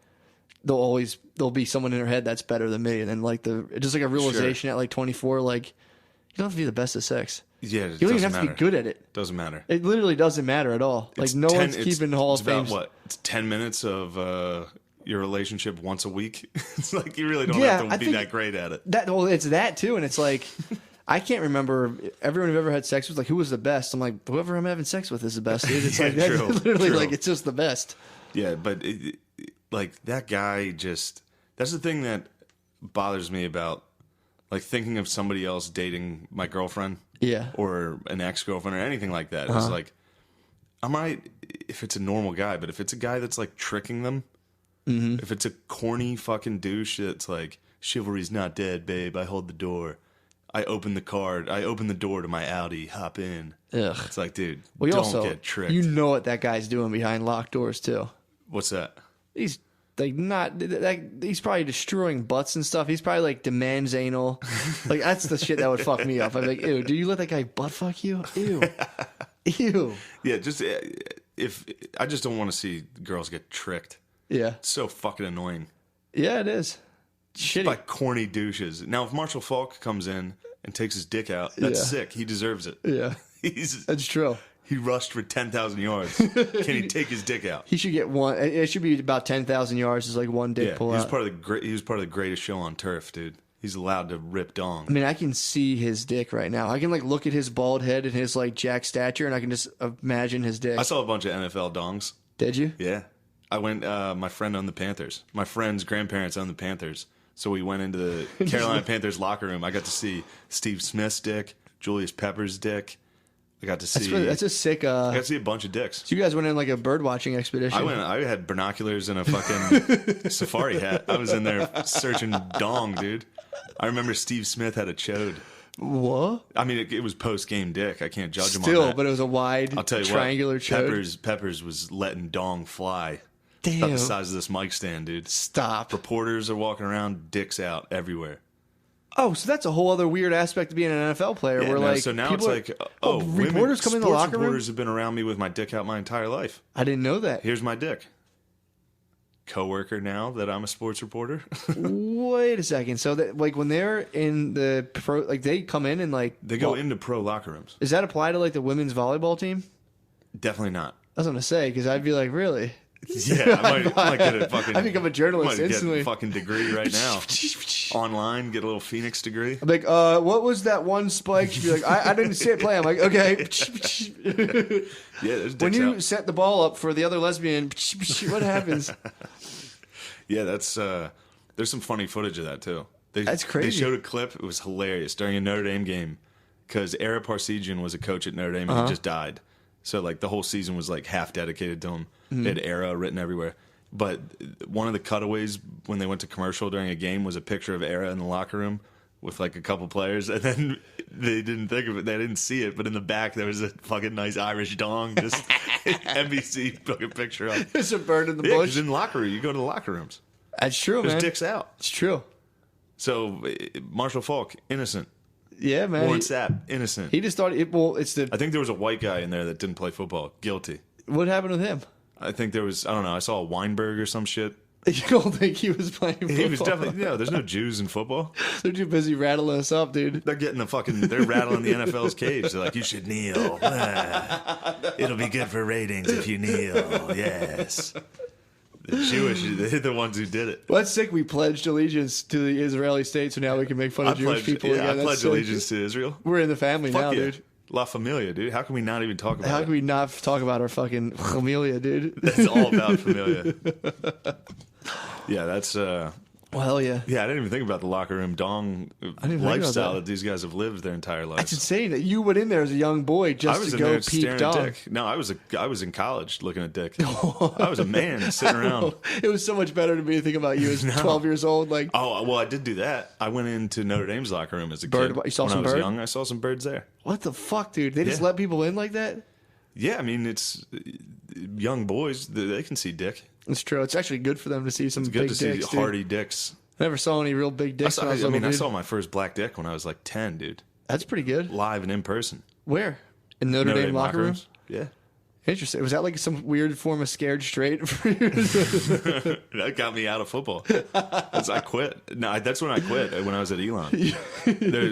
there'll be someone in her head that's better than me. And then, like, just like a realization at like 24, like, you don't have to be the best at sex. Yeah, you don't even have to be good at it. Doesn't matter. It literally doesn't matter at all. Like, no one's keeping Hall of Fame. What? It's 10 minutes of your relationship once a week. It's like you really don't have to be that great at it. It's that too, and it's like I can't remember everyone I've ever had sex with. Like, who was the best? I'm like, whoever I'm having sex with is the best, dude. It's like that's literally like it's just the best. Yeah, but like that guy just. That's the thing that bothers me about like thinking of somebody else dating my girlfriend. Yeah. Or an ex-girlfriend or anything like that. It's like, I'm right if it's a normal guy, but if it's a guy that's like tricking them, if it's a corny fucking douche that's like, chivalry's not dead, babe, I hold the door. I open the door to my Audi, hop in. Ugh. It's like, dude, don't get tricked. You know what that guy's doing behind locked doors, too. What's that? He's like he's probably destroying butts and stuff. He's probably like demands anal. Like that's the shit that would fuck me up. I'd be like, ew, do you let that guy butt fuck you? Ew. Ew. Yeah, if I just don't want to see girls get tricked. Yeah. It's so fucking annoying. Yeah, it is. Shitty. By corny douches. Now if Marshall Falk comes in and takes his dick out, that's sick. He deserves it. Yeah. That's true. He rushed for 10,000 yards. Can he take his dick out? He should get one. It should be about 10,000 yards. Is like one dick pull out. He was part of the greatest show on turf, dude. He's allowed to rip dong. I mean, I can see his dick right now. I can like look at his bald head and his like jack stature, and I can just imagine his dick. I saw a bunch of NFL dongs. Did you? Yeah. I went. My friend owned the Panthers. My friend's grandparents owned the Panthers, so we went into the Carolina Panthers locker room. I got to see Steve Smith's dick, Julius Pepper's dick. I got to see. That's a sick. I got to see a bunch of dicks. So you guys went in like a bird watching expedition. I had binoculars and a fucking safari hat. I was in there searching dong, dude. I remember Steve Smith had a chode. What? I mean, it was post-game dick. I can't judge him on Still, that. but it was a wide, I'll tell you triangular what, chode. Peppers was letting dong fly. Damn. About the size of this mic stand, dude. Stop. Reporters are walking around, dicks out everywhere. Oh, so that's a whole other weird aspect of being an NFL player. Yeah, where no, like so now it's like, reporters come in the locker room. Reporters have been around me with my dick out my entire life. I didn't know that. Here's my dick. Coworker now that I'm a sports reporter. Wait a second. So that like when they're in the pro, like they come in and like they go into pro locker rooms. Does that apply to like the women's volleyball team? Definitely not. I was gonna say because I'd be like, really? Yeah, I might get a fucking. I become a journalist might instantly. Get a fucking degree right now. Online, get a little Phoenix degree. I'm like, what was that one spike? She'd be like, I didn't see it play. I'm like, okay. Yeah, there's dicks when you out. set the ball up for the other lesbian, what happens? Yeah, that's there's some funny footage of that too. That's crazy. They showed a clip. It was hilarious during a Notre Dame game because Ara Parsegian was a coach at Notre Dame and he just died. So like the whole season was like half dedicated to him. They had Ara written everywhere. But one of the cutaways when they went to commercial during a game was a picture of Ara in the locker room with like a couple players, and then they didn't think of it. They didn't see it, but in the back there was a fucking nice Irish dong, just NBC fucking picture of. There's a bird in the Yeah, bush. 'cause in the locker room, you go to the locker rooms. That's true, There's man. dicks out. It's true. So Marshall Falk, innocent. Yeah, man. Warren Sapp, innocent. He just thought it. Well, it's the. I think there was a white guy in there that didn't play football. Guilty. What happened with him? I think there was. I don't know. I saw a Weinberg or some shit. You don't think he was playing football? He was definitely. Yeah, there's no Jews in football. They're too busy rattling us up, dude. They're getting the fucking. They're rattling the NFL's cage. They're like, you should kneel. It'll be good for ratings if you kneel. Yes. The Jewish, they're the ones who did it. Well, that's sick. We pledged allegiance to the Israeli state, so now we can make fun of Jewish people again. I That's pledge sick. allegiance to Israel. We're in the family Fuck now, yeah. dude. La Familia, dude. How can we not even talk about How it? can we not talk about our fucking familia, dude? That's all about Familia. Yeah, that's... Well, hell yeah. Yeah, I didn't even think about the locker room dong lifestyle that these guys have lived their entire lives. That's insane that you went in there as a young boy I just was to in go there peep staring at dong. dick. No, I was in college looking at dick. I was a man sitting around. It was so much better to me to think about you as 12 years old. Like, Oh, well, I did do that. I went into Notre Dame's locker room as a Bird- kid. you saw when some I was bird? young, I saw some birds there. what the fuck, dude? They just Yeah. let people in like that? Yeah, I mean, it's young boys. They can see dick. It's true. It's actually good for them to see some It's good big to see dicks, dude. hardy dicks. I never saw any real big dicks when I was I little, mean, I dude. saw my first black dick when I was like 10, dude. That's pretty good. Live and in person. Where? In Notre Dame locker room? rooms? Yeah. Interesting. Was that like some weird form of scared straight for you? That got me out of football. I quit. No, that's when I quit, when I was at Elon.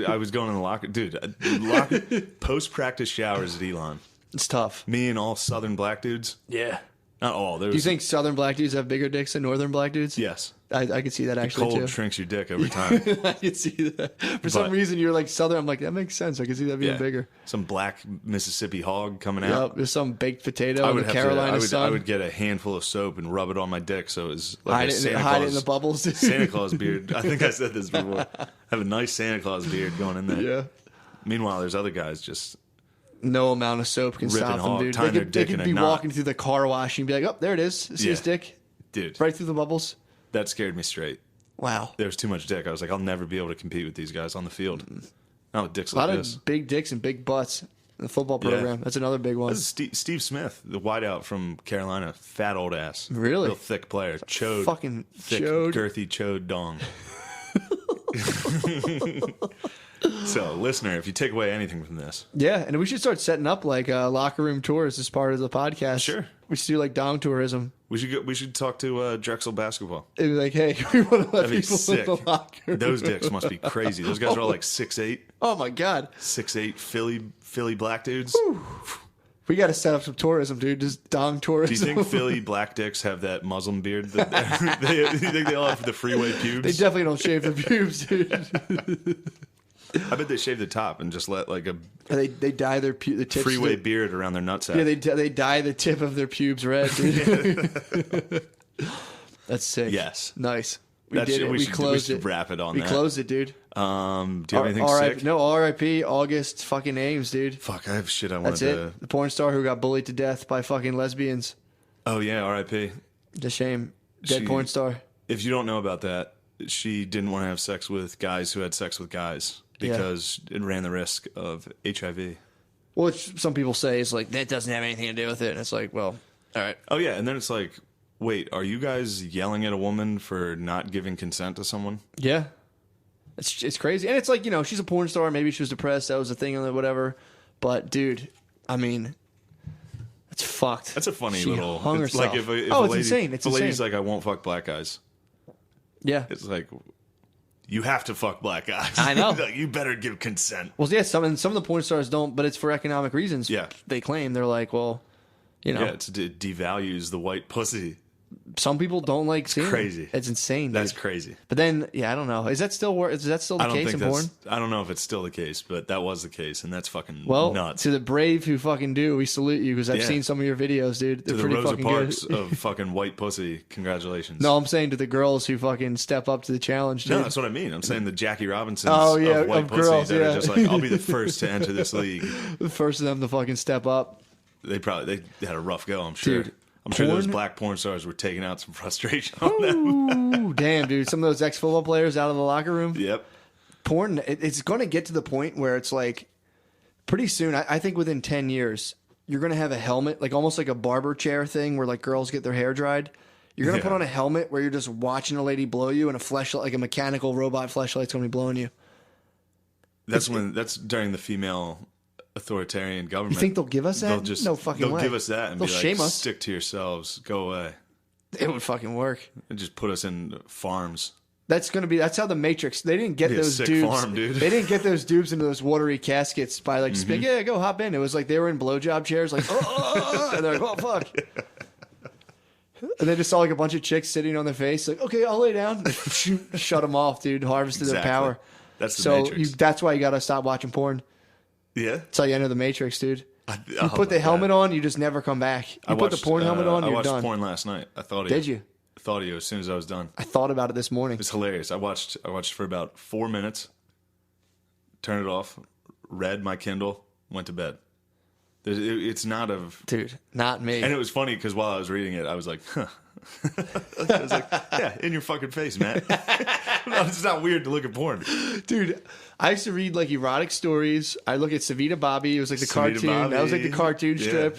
I was going in the locker. Dude, post-practice showers at Elon. It's tough. Me and all southern black dudes. Yeah. Not all. Do you think southern black dudes have bigger dicks than northern black dudes? Yes. I could see that actually Cold too. shrinks your dick every time. I could see that. For some reason, you're like southern. I'm like, that makes sense. I can see that being bigger. Some black Mississippi hog coming out. Yep, there's some baked potato in the have Carolina I sun. would get a handful of soap and rub it on my dick so it was like hide a it, Santa hide Claus, it in the bubbles. Dude. Santa Claus beard. I think I said this before. Have a nice Santa Claus beard going in there. Yeah. Meanwhile, there's other guys just No amount of soap can Ripping stop them, hog, dude. tying their dick they in could a be knot. walking through the car wash and be like, oh, there it is. See his dick? dude. Right through the bubbles? That scared me straight. Wow. There was too much dick. I was like, I'll never be able to compete with these guys on the field. Not with dicks A lot like of this. big dicks and big butts in the football program. That's another big one. This is Steve Smith, the wideout from Carolina. Fat old ass. Really? Real thick player. Chode. Fucking thick, chode. girthy chode dong. So, listener, if you take away anything from this. Yeah, and we should start setting up like locker room tours as part of the podcast. Sure. We should do like dong tourism. We should talk to Drexel basketball. It'd be like, hey, we want to let That'd be people sick. in the locker room. Those dicks must be crazy. Those guys are all like 6'8", Oh my god. 6'8" Philly black dudes. We got to set up some tourism, dude. Just dong Do tourism. you think Philly black dicks have that Muslim beard? That you think they all have the freeway pubes? They definitely don't shave the pubes, dude. I bet they shave the top and just let like a They dye the tips. freeway beard around their nutsack. Yeah, they dye the tip of their pubes red, dude. That's sick. Yes. Nice. We did it. We closed it. Wrap it on We that. closed it, dude. Do you have anything sick? No, R.I.P. August fucking Ames, dude. Fuck, I have shit I wanted That's to... it. The porn star who got bullied to death by fucking lesbians. Oh, yeah, R.I.P. It's a shame. Dead She- porn star. If you don't know about that, she didn't want to have sex with guys who had sex with guys. because it ran the risk of HIV. Which some people say is like, that doesn't have anything to do with it. And it's like, well, all right. Oh, yeah. And then it's like, wait, are you guys yelling at a woman for not giving consent to someone? Yeah. It's crazy. And it's like, she's a porn star. Maybe she was depressed. That was a thing or whatever. But, dude, I mean, it's fucked. That's a funny she little... hung it's herself. like if a it's lady, insane. It's if a lady's insane. like, I won't fuck black guys. Yeah. It's like, you have to fuck black guys. I know. Like, you better give consent. Well, yeah, some of the porn stars don't, but it's for economic reasons. Yeah. They claim. They're like, well, Yeah, it devalues the white pussy. Some people don't like seeing crazy. It. It's insane. Dude. That's crazy. But then, I don't know. Is that still the case in porn? I don't know if it's still the case, but that was the case, and that's fucking nuts. To the brave who fucking do, we salute you because I've seen some of your videos, dude. They're to pretty the Rosa fucking Parks good. of fucking white pussy, congratulations. No, I'm saying to the girls who fucking step up to the challenge, dude. No, that's what I mean. I'm saying the Jackie Robinsons of white pussy girls, that are just like, I'll be the first to enter this league. The first of them to fucking step up. They had a rough go, I'm sure. Dude. I'm sure those black porn stars were taking out some frustration on them. Ooh, damn, dude. Some of those ex-football players out of the locker room. Yep. Porn, it's going to get to the point where it's like, pretty soon, I think within 10 years, you're going to have a helmet, like almost like a barber chair thing where like girls get their hair dried. You're going to put on a helmet where you're just watching a lady blow you and a fleshlight, like a mechanical robot fleshlight's going to be blowing you. That's during the female authoritarian government. You think they'll give us that? No fucking way. They'll give us that and they'll be like, shame us. Stick to yourselves, go away. It would fucking work. And just put us in farms. That's how the Matrix. They didn't get those dudes. Farm, dude. They didn't get those dudes into those watery caskets by like just being, yeah, go hop in. It was like they were in blowjob chairs, like and they're like, oh fuck. And they just saw like a bunch of chicks sitting on their face, like, okay, I'll lay down. Shut them off, dude. Harvested their power. That's the Matrix. That's why you gotta stop watching porn. Yeah. That's how you enter the Matrix, dude. You put the helmet on, you just never come back. You put the porn helmet on, you're done. I watched porn last night. I thought of you. Did you? I thought of you as soon as I was done. I thought about it this morning. It's hilarious. I watched for about 4 minutes, turned it off, read my Kindle, went to bed. It's not Dude, not me. And it was funny because while I was reading it, I was like, huh. I was like, yeah, in your fucking face, man. No, it's not weird to look at porn. Dude, I used to read like erotic stories. I look at Savita Bobby. It was like the Savita cartoon. Bobby. That was like the cartoon strip.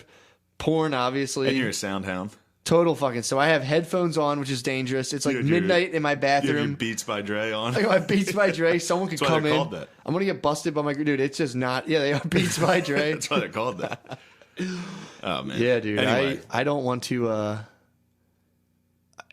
Porn, obviously. And you're a sound hound. Total fucking. So I have headphones on, which is dangerous. It's like midnight in my bathroom. You have your Beats by Dre on. I got my Beats by Dre. Someone could come in. That. I'm gonna get busted by my dude. It's just not. Yeah, they are Beats by Dre. That's why they're called that. Oh man. Yeah, dude. Anyway. I don't want to.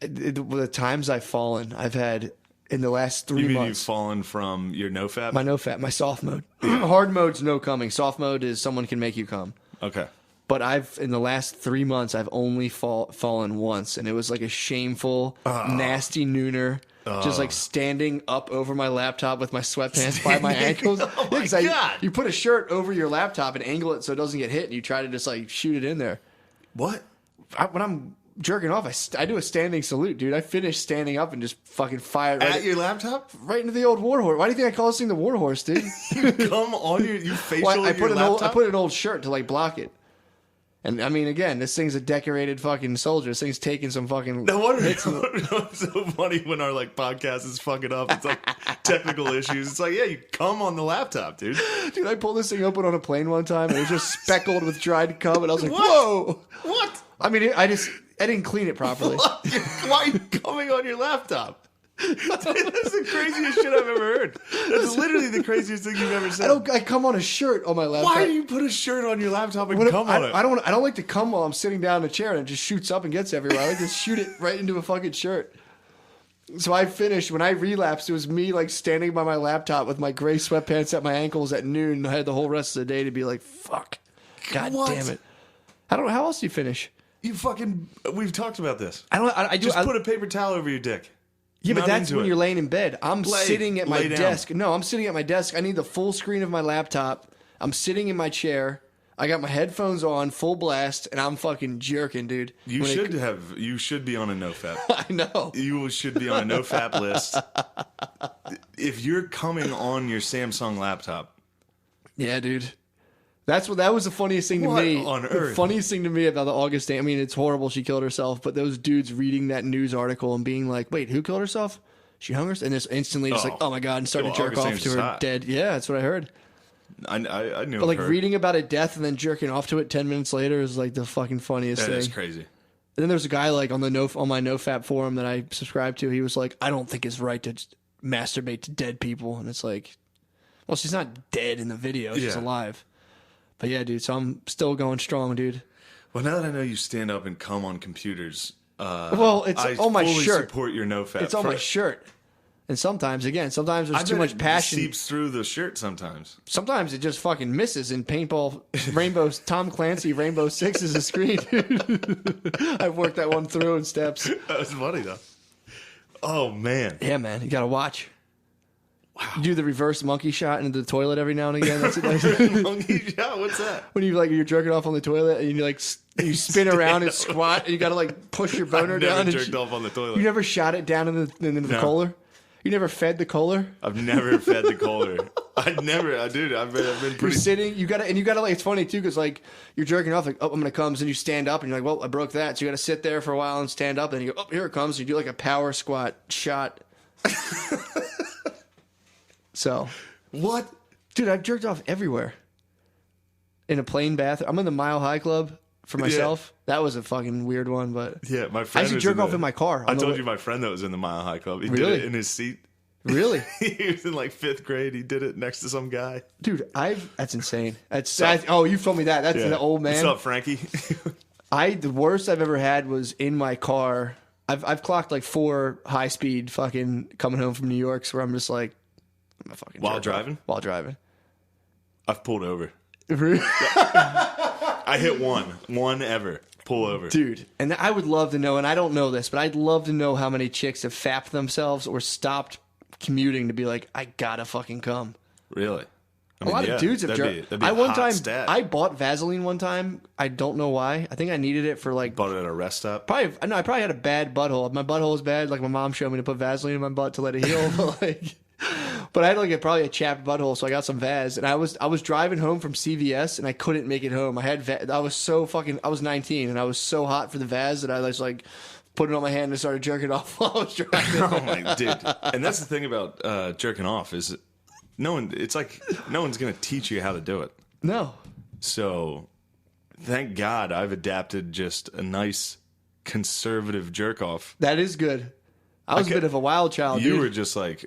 The times I've fallen, I've had in the last 3 months. You mean you've fallen from your NoFap? My NoFap, my soft mode. Hard mode's no coming. Soft mode is someone can make you come. Okay. But in the last 3 months, I've only fallen once, and it was like a shameful, nasty nooner. Just like standing up over my laptop with my sweatpants by my ankles. Oh my God. You put a shirt over your laptop and angle it so it doesn't get hit, and you try to just like shoot it in there. What? When I'm jerking off, I do a standing salute, dude. I finish standing up and just fucking fire it at your laptop, right into the old war horse. Why do you think I call this thing the war horse, dude? Come on you facial. I put an old shirt to like block it. And I mean, again, this thing's a decorated fucking soldier. This thing's taking some fucking. No wonder it's so funny when our like podcast is fucking up. It's like technical issues. It's like, yeah, you come on the laptop, dude. Dude, I pulled this thing open on a plane one time and it was just speckled with dried cum, and I was like, what? whoa, what? I mean, I didn't clean it properly. Why are you coming on your laptop? That's the craziest shit I've ever heard. That's literally the craziest thing you've ever said. I come on a shirt on my laptop. Why do you put a shirt on your laptop and come on it? I don't like to come while I'm sitting down in a chair and it just shoots up and gets everywhere. I like to shoot it right into a fucking shirt. So I finished. When I relapsed, it was me like standing by my laptop with my gray sweatpants at my ankles at noon. I had the whole rest of the day to be like, fuck. God damn it. I don't know. How else do you finish? We've talked about this. I just put a paper towel over your dick. Yeah, but that's when you're laying in bed. I'm sitting at my desk. No, I'm sitting at my desk. I need the full screen of my laptop. I'm sitting in my chair. I got my headphones on, full blast, and I'm fucking jerking, dude. You should be on a NoFap. I know. You should be on a NoFap list. If you're coming on your Samsung laptop. Yeah, dude. That was the funniest thing to me. On earth? The funniest thing to me about the Augustine. I mean, it's horrible she killed herself, but those dudes reading that news article and being like, "Wait, who killed herself? she hung herself, and just instantly just like, oh my God, and started to jerk off to her dead. Yeah, that's what I heard. I knew. But like reading about a death and then jerking off to it 10 minutes later is like the fucking funniest thing. That is crazy. And then there's a guy like on my NoFap forum that I subscribe to. He was like, I don't think it's right to masturbate to dead people. And it's like, well, she's not dead in the video. She's alive. But yeah, dude. So I'm still going strong, dude. Well, now that I know you stand up and come on computers, well, it's on my shirt. I fully support your NoFap. It's on my shirt. And sometimes there's too much passion. It seeps through the shirt sometimes. Sometimes it just fucking misses in paintball. Tom Clancy Rainbow Six is a screen. I've worked that one through in steps. That was funny though. Oh man. Yeah, man, you gotta watch. Wow. You do the reverse monkey shot into the toilet every now and again. That's monkey shot. What's that? When you're jerking off on the toilet and you spin around and squat and you gotta like push your boner down. I've never jerked off on the toilet. You never shot it down into the Kohler? You never fed the Kohler? I've never fed the Kohler. I've been pretty. You're sitting. You gotta like. It's funny too because like you're jerking off like, oh, I'm gonna come. So then you stand up and you're like, well, I broke that. So you gotta sit there for a while and stand up. And you go, oh, here it comes. So you do like a power squat shot. So what, dude? I've jerked off everywhere. In a plain bath. I'm in the Mile High Club for myself. Yeah. That was a fucking weird one, but yeah, my friend. I used to jerk off in my car. I told you my friend that was in the Mile High Club. He did it in his seat. Really? He was in like 5th grade. He did it next to some guy. Dude, that's insane. You told me that. That's the old man. What's up, Frankie? The worst I've ever had was in my car. I've clocked like 4 high speed fucking coming home from New York, where I'm just like, I'm a fucking while driving. I've pulled over. I hit one ever. Pull over. Dude, and I would love to know, and I don't know this, but I'd love to know how many chicks have fapped themselves or stopped commuting to be like, I gotta fucking come. Really? A lot of dudes have jerked. I bought Vaseline one time. I don't know why. I think I needed it for like. Bought it at a rest stop? I probably had a bad butthole. My butthole was bad. Like my mom showed me to put Vaseline in my butt to let it heal. But I had like probably a chapped butthole, so I got some Vaz, and I was driving home from CVS, and I couldn't make it home. I was 19, and I was so hot for the Vaz that I was like put it on my hand and started jerking off while I was driving. Oh my dude! And that's the thing about jerking off is no one's gonna teach you how to do it. No. So thank God I've adapted just a nice conservative jerk off. That is good. I was a bit of a wild child. You were just like.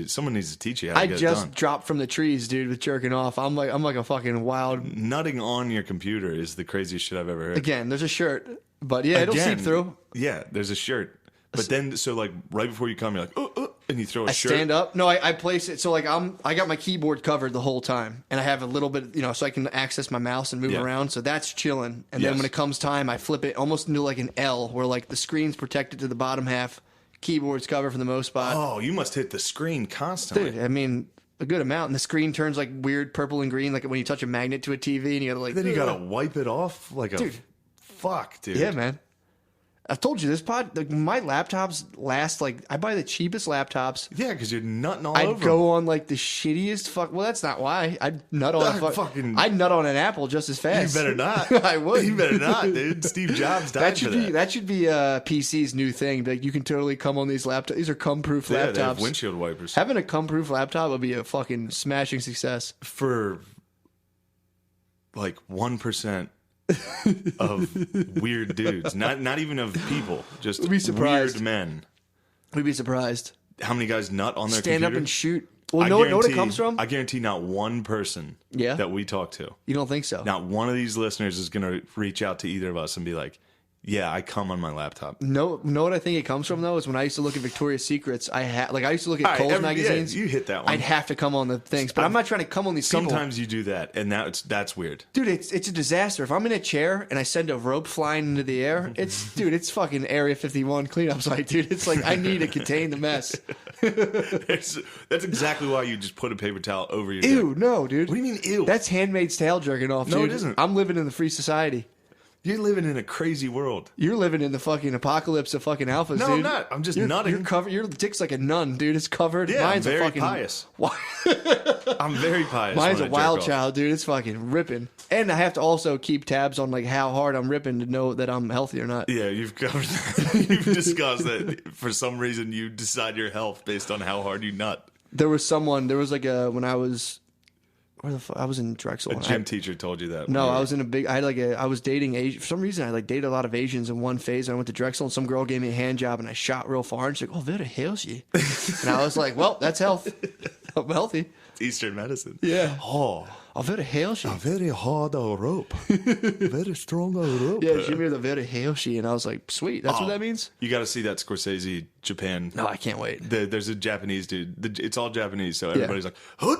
Someone needs to teach you how to get it done. I just dropped from the trees, dude, with jerking off. I'm like a fucking wild. Nutting on your computer is the craziest shit I've ever heard. Again, there's a shirt, but yeah, it'll seep through. Yeah, there's a shirt. But then, so like right before you come, you're like, and you throw a shirt. I stand up. No, I place it. So like I got my keyboard covered the whole time, and I have a little bit, so I can access my mouse and move around. So that's chilling. And then when it comes time, I flip it almost into like an L, where like the screen's protected to the bottom half. Keyboard's covered for the most spot. Oh, you must hit the screen constantly. Dude, I mean, a good amount. And the screen turns like weird purple and green, like when you touch a magnet to a TV and you gotta like... Then you gotta wipe it off like a... Dude. Fuck, dude. Yeah, man. I've told you this my laptops last I buy the cheapest laptops. Yeah, because you're nutting all over. I'd go on like the shittiest Well, that's not why. I'd nut on I'd nut on an Apple just as fast. You better not. I would. You better not, dude. Steve Jobs died for that. That should be PC's new thing. Like you can totally cum on these laptops. These are cum-proof laptops. They have windshield wipers. Having a cum-proof laptop would be a fucking smashing success for like 1%. Of weird dudes, not even of people, just weird men. We'd be surprised. How many guys nut on their stand computer? Up and shoot? Well, know what it comes from? I guarantee not one person that we talk to. You don't think so? Not one of these listeners is going to reach out to either of us and be like, yeah, I come on my laptop. No, know what I think it comes from though is when I used to look at Victoria's Secrets. I used to look at Kohl's magazines. Yeah, you hit that one. I'd have to come on the things, but I'm not trying to come on these. Sometimes you do that, and that's weird, dude. It's a disaster. If I'm in a chair and I send a rope flying into the air, it's fucking Area 51 cleanup site, dude. It's like I need to contain the mess. That's exactly why you just put a paper towel over your. Ew, no, dude. What do you mean, ew? That's Handmaid's Tale jerking off. No, dude. it isn't. I'm living in the free society. You're living in a crazy world. You're living in the fucking apocalypse of fucking alphas, No, dude. I'm not. I'm just nutting. You're covered. Your dick's like a nun, dude. It's covered. Yeah, Mine's I'm very a fucking pious. I'm very pious. Mine's when a I wild jerk off. child, dude. It's fucking ripping. And I have to also keep tabs on like how hard I'm ripping to know that I'm healthy or not. Yeah, you've covered that. You've discussed that for some reason you decide your health based on how hard you nut. There was when I was, I was in Drexel. A gym teacher told you that. No, I was in I was dating Asian. For some reason, I like dated a lot of Asians in one phase. I went to Drexel and some girl gave me a hand job and I shot real far. And she's like, oh, very healthy. And I was like, well, that's health. I'm healthy. It's Eastern medicine. Yeah. Oh, very healthy. a very hard rope. Very strong rope. Yeah, she gave me the very healthy. And I was like, sweet. That's what that means? You got to see that Scorsese Japan. No, I can't wait. There's a Japanese dude. It's all Japanese, so everybody's like, "Huh?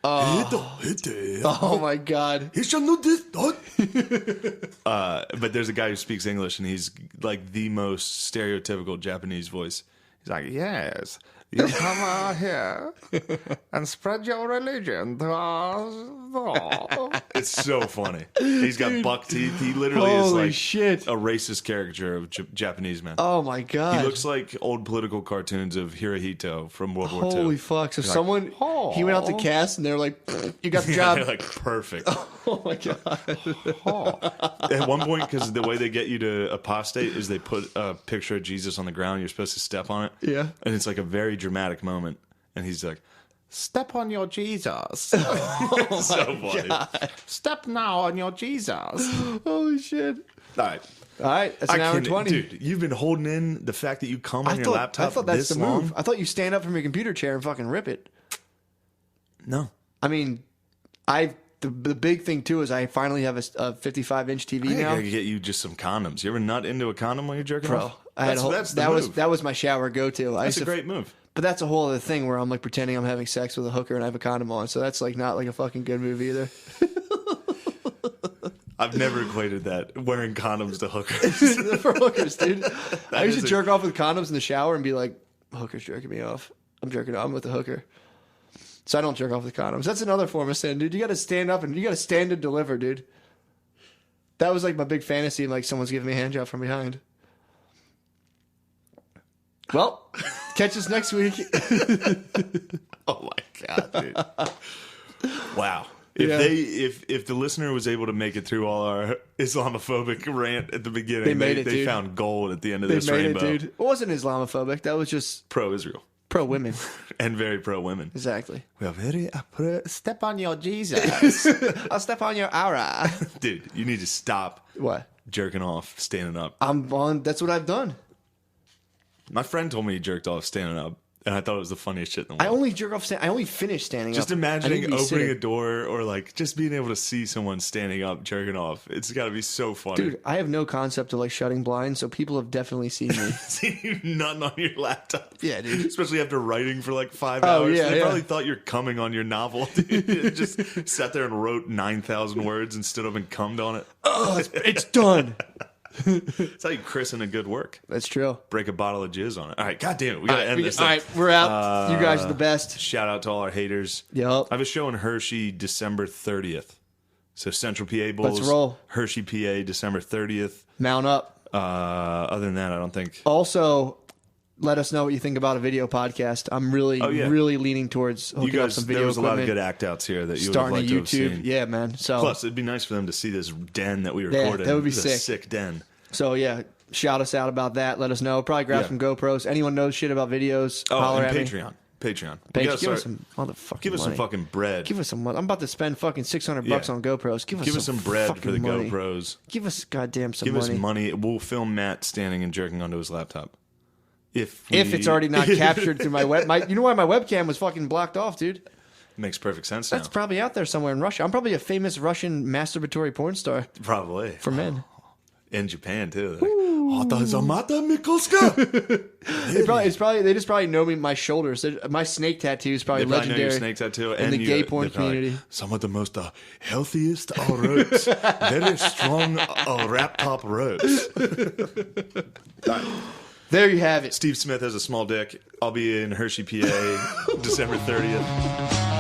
Oh my god. He shall know this. But there's a guy who speaks English, and he's like the most stereotypical Japanese voice. He's like, yes, you come out here and spread your religion to us. It's so funny. He's got buck teeth. He literally is like shit. a racist caricature of Japanese men. Oh my god. He looks like old political cartoons of Hirohito from World War II. Holy fuck. So He's someone, like, he went out to cast and they're like, you got the job. They're like, perfect. Oh my god. At one point, because the way they get you to apostate is they put a picture of Jesus on the ground. You're supposed to step on it. Yeah. And it's like a very dramatic moment. And he's like, step on your Jesus. Oh so funny. God. Step now on your Jesus. Holy shit. All right. All right. That's an hour and 20. Dude, you've been holding in the fact that you come on your laptop I thought that's this the long? move. I thought you stand up from your computer chair and fucking rip it. No. I mean, the big thing too is I finally have a 55-inch TV I now. gotta get you just some condoms. You ever nut into a condom when you're jerking Bro, off? I had that was my shower go-to. That's a great move. But that's a whole other thing where I'm like pretending I'm having sex with a hooker and I have a condom on. So that's like not like a fucking good move either. I've never equated that, wearing condoms to hookers. For hookers, dude. I used to jerk off with condoms in the shower and be like, hooker's jerking me off. I'm jerking off. I'm with the hooker. So I don't jerk off with condoms. That's another form of sin, dude. You got to stand up and you got to stand and deliver, dude. That was like my big fantasy, like someone's giving me a hand job from behind. Well, catch us next week. Oh my god, dude! Wow. If the listener was able to make it through all our Islamophobic rant at the beginning, they found gold at the end of this rainbow. It, dude. It wasn't Islamophobic. That was just pro-Israel, pro-women, and very pro-women. Exactly. We are very step on your Jesus. I'll step on your aura, dude. You need to stop. What? Jerking off, standing up. I'm on. That's what I've done. My friend told me he jerked off standing up, and I thought it was the funniest shit in the world. I only jerk off. I only finish standing just up. Just imagining opening a door or like just being able to see someone standing up jerking off. It's got to be so funny. Dude, I have no concept of like shutting blinds, so people have definitely seen me. Seen you nutting on your laptop. Yeah, dude. Especially after writing for like 5 hours. Yeah, they probably thought you're coming on your novel. Dude. Just sat there and wrote 9,000 words and stood up and cummed on it. Oh, it's done. That's how you christen a good work. That's true. Break a bottle of jizz on it. All right, God damn it. We got to end this. All right, we're out. You guys are the best. Shout out to all our haters. Yep. I have a show in Hershey December 30th. So Central PA Bulls. Let's roll. Hershey, PA, December 30th. Mount up. Other than that, I don't think. Also, let us know what you think about a video podcast. I'm really leaning towards hooking up some video There was equipment. a lot of good act outs here that you would like to have seen. Yeah, man. So plus, it'd be nice for them to see this den that we recorded. Yeah, that would be sick. A sick den. So yeah, shout us out about that. Let us know. Probably grab some GoPros. Anyone knows shit about videos? Holler and at Patreon. me. Patreon. Give us some motherfucking Give us money. some fucking bread. Give us some money. I'm about to spend fucking $600 on GoPros. Give us some bread for the money. GoPros. Give us goddamn some money. money. Give us money. We'll film Matt standing and jerking onto his laptop. If it's already not captured through my web. You know why my webcam was fucking blocked off, dude? Makes perfect sense now. That's probably out there somewhere in Russia. I'm probably a famous Russian masturbatory porn star. Probably. For men. In Japan, too. They just probably know me my shoulders. My snake tattoo is probably legendary. Know your snake tattoo in the gay porn community. Some of the most healthiest ropes. Very strong wrap top ropes. There you have it. Steve Smith has a small dick. I'll be in Hershey, PA, December 30th.